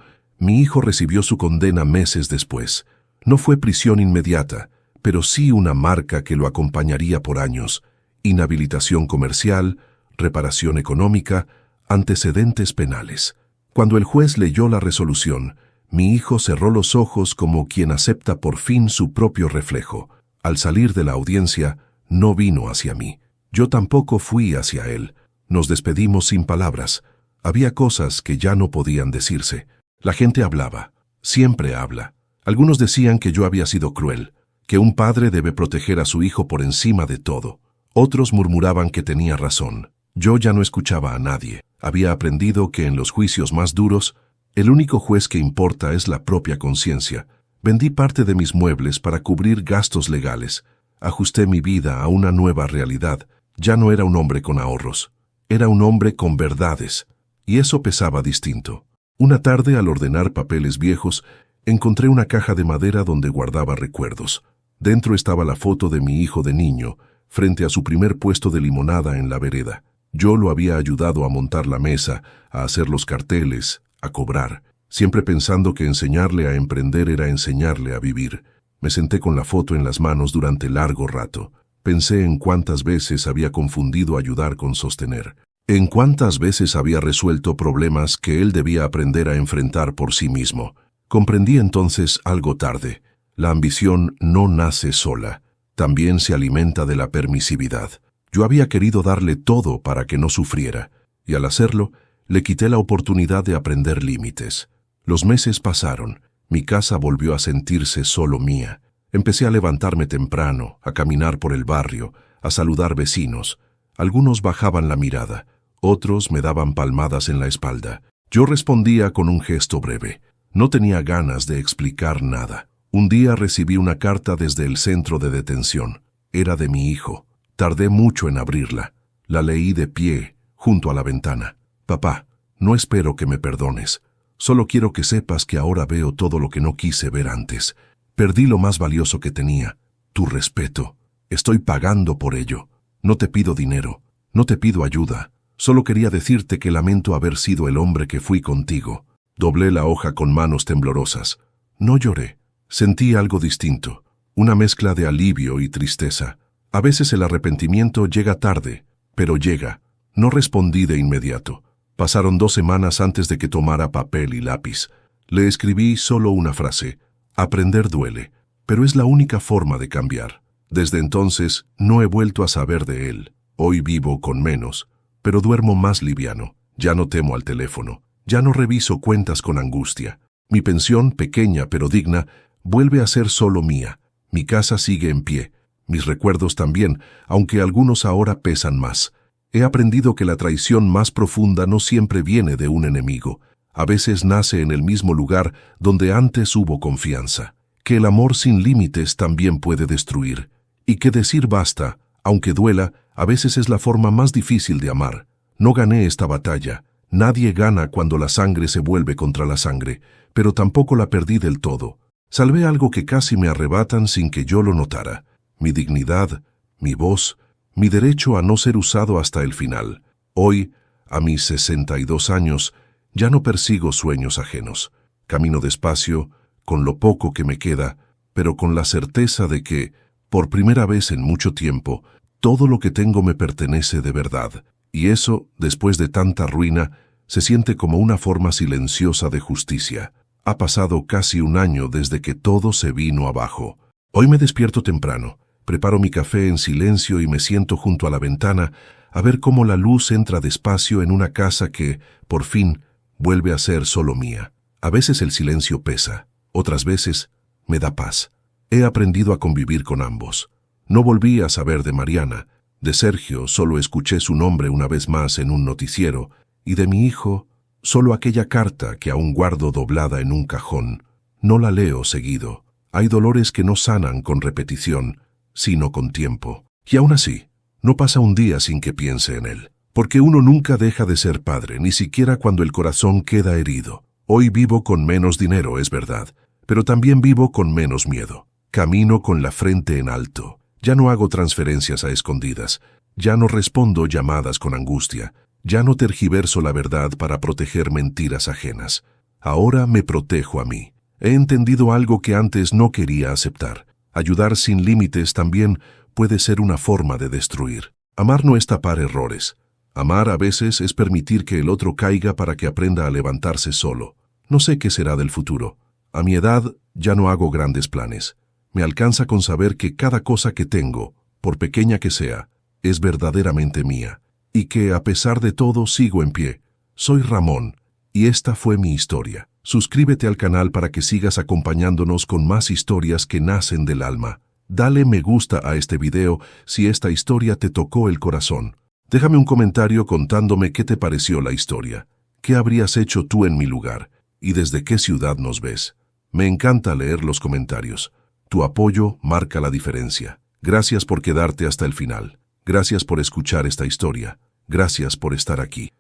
recibió su condena meses después. No fue prisión inmediata, pero sí una marca que lo acompañaría por años. Inhabilitación comercial, reparación económica, antecedentes penales. Cuando el juez leyó la resolución, mi hijo cerró los ojos como quien acepta por fin su propio reflejo. Al salir de la audiencia, no vino hacia mí. Yo tampoco fui hacia él. Nos despedimos sin palabras. Había cosas que ya no podían decirse. La gente hablaba. Siempre habla. Algunos decían que yo había sido cruel, que un padre debe proteger a su hijo por encima de todo. Otros murmuraban que tenía razón. Yo ya no escuchaba a nadie. Había aprendido que en los juicios más duros, el único juez que importa es la propia conciencia. Vendí parte de mis muebles para cubrir gastos legales. Ajusté mi vida a una nueva realidad. Ya no era un hombre con ahorros. Era un hombre con verdades. Y eso pesaba distinto. Una tarde, al ordenar papeles viejos, encontré una caja de madera donde guardaba recuerdos. Dentro estaba la foto de mi hijo de niño, frente a su primer puesto de limonada en la vereda. Yo lo había ayudado a montar la mesa, a hacer los carteles, a cobrar, siempre pensando que enseñarle a emprender era enseñarle a vivir. Me senté con la foto en las manos durante largo rato. Pensé en cuántas veces había confundido ayudar con sostener, en cuántas veces había resuelto problemas que él debía aprender a enfrentar por sí mismo. Comprendí entonces algo tarde. La ambición no nace sola, también se alimenta de la permisividad. Yo había querido darle todo para que no sufriera, y al hacerlo, le quité la oportunidad de aprender límites. Los meses pasaron, mi casa volvió a sentirse solo mía. Empecé a levantarme temprano, a caminar por el barrio, a saludar vecinos. Algunos bajaban la mirada, otros me daban palmadas en la espalda. Yo respondía con un gesto breve. No tenía ganas de explicar nada. Un día recibí una carta desde el centro de detención. Era de mi hijo. Tardé mucho en abrirla. La leí de pie, junto a la ventana. Papá, no espero que me perdones. Solo quiero que sepas que ahora veo todo lo que no quise ver antes. Perdí lo más valioso que tenía, tu respeto. Estoy pagando por ello. No te pido dinero, no te pido ayuda. Solo quería decirte que lamento haber sido el hombre que fui contigo. Doblé la hoja con manos temblorosas. No lloré. Sentí algo distinto, una mezcla de alivio y tristeza. A veces el arrepentimiento llega tarde, pero llega. No respondí de inmediato. Pasaron 2 semanas antes de que tomara papel y lápiz. Le escribí solo una frase. Aprender duele, pero es la única forma de cambiar. Desde entonces no he vuelto a saber de él. Hoy vivo con menos, pero duermo más liviano. Ya no temo al teléfono. Ya no reviso cuentas con angustia. Mi pensión, pequeña pero digna, vuelve a ser solo mía. Mi casa sigue en pie. Mis recuerdos también, aunque algunos ahora pesan más. He aprendido que la traición más profunda no siempre viene de un enemigo. A veces nace en el mismo lugar donde antes hubo confianza. Que el amor sin límites también puede destruir. Y que decir basta, aunque duela, a veces es la forma más difícil de amar. No gané esta batalla. Nadie gana cuando la sangre se vuelve contra la sangre, pero tampoco la perdí del todo. Salvé algo que casi me arrebatan sin que yo lo notara. Mi dignidad, mi voz, mi derecho a no ser usado hasta el final. Hoy, a mis 62 años, ya no persigo sueños ajenos. Camino despacio, con lo poco que me queda, pero con la certeza de que, por primera vez en mucho tiempo, todo lo que tengo me pertenece de verdad. Y eso, después de tanta ruina, se siente como una forma silenciosa de justicia. Ha pasado casi 1 año desde que todo se vino abajo. Hoy me despierto temprano, preparo mi café en silencio y me siento junto a la ventana a ver cómo la luz entra despacio en una casa que, por fin, vuelve a ser solo mía. A veces el silencio pesa, otras veces me da paz. He aprendido a convivir con ambos. No volví a saber de Mariana. De Sergio solo escuché su nombre una vez más en un noticiero, y de mi hijo Solo aquella carta que aún guardo doblada en un cajón. No la leo seguido. Hay dolores que no sanan con repetición, sino con tiempo. Y aún así, no pasa un día sin que piense en él. Porque uno nunca deja de ser padre, ni siquiera cuando el corazón queda herido. Hoy vivo con menos dinero, es verdad, pero también vivo con menos miedo. Camino con la frente en alto. Ya no hago transferencias a escondidas. Ya no respondo llamadas con angustia. Ya no tergiverso la verdad para proteger mentiras ajenas. Ahora me protejo a mí. He entendido algo que antes no quería aceptar. Ayudar sin límites también puede ser una forma de destruir. Amar no es tapar errores. Amar a veces es permitir que el otro caiga para que aprenda a levantarse solo. No sé qué será del futuro. A mi edad ya no hago grandes planes. Me alcanza con saber que cada cosa que tengo, por pequeña que sea, es verdaderamente mía. Y que, a pesar de todo, sigo en pie. Soy Ramón, y esta fue mi historia. Suscríbete al canal para que sigas acompañándonos con más historias que nacen del alma. Dale me gusta a este video si esta historia te tocó el corazón. Déjame un comentario contándome qué te pareció la historia. ¿Qué habrías hecho tú en mi lugar? ¿Y desde qué ciudad nos ves? Me encanta leer los comentarios. Tu apoyo marca la diferencia. Gracias por quedarte hasta el final. Gracias por escuchar esta historia. Gracias por estar aquí.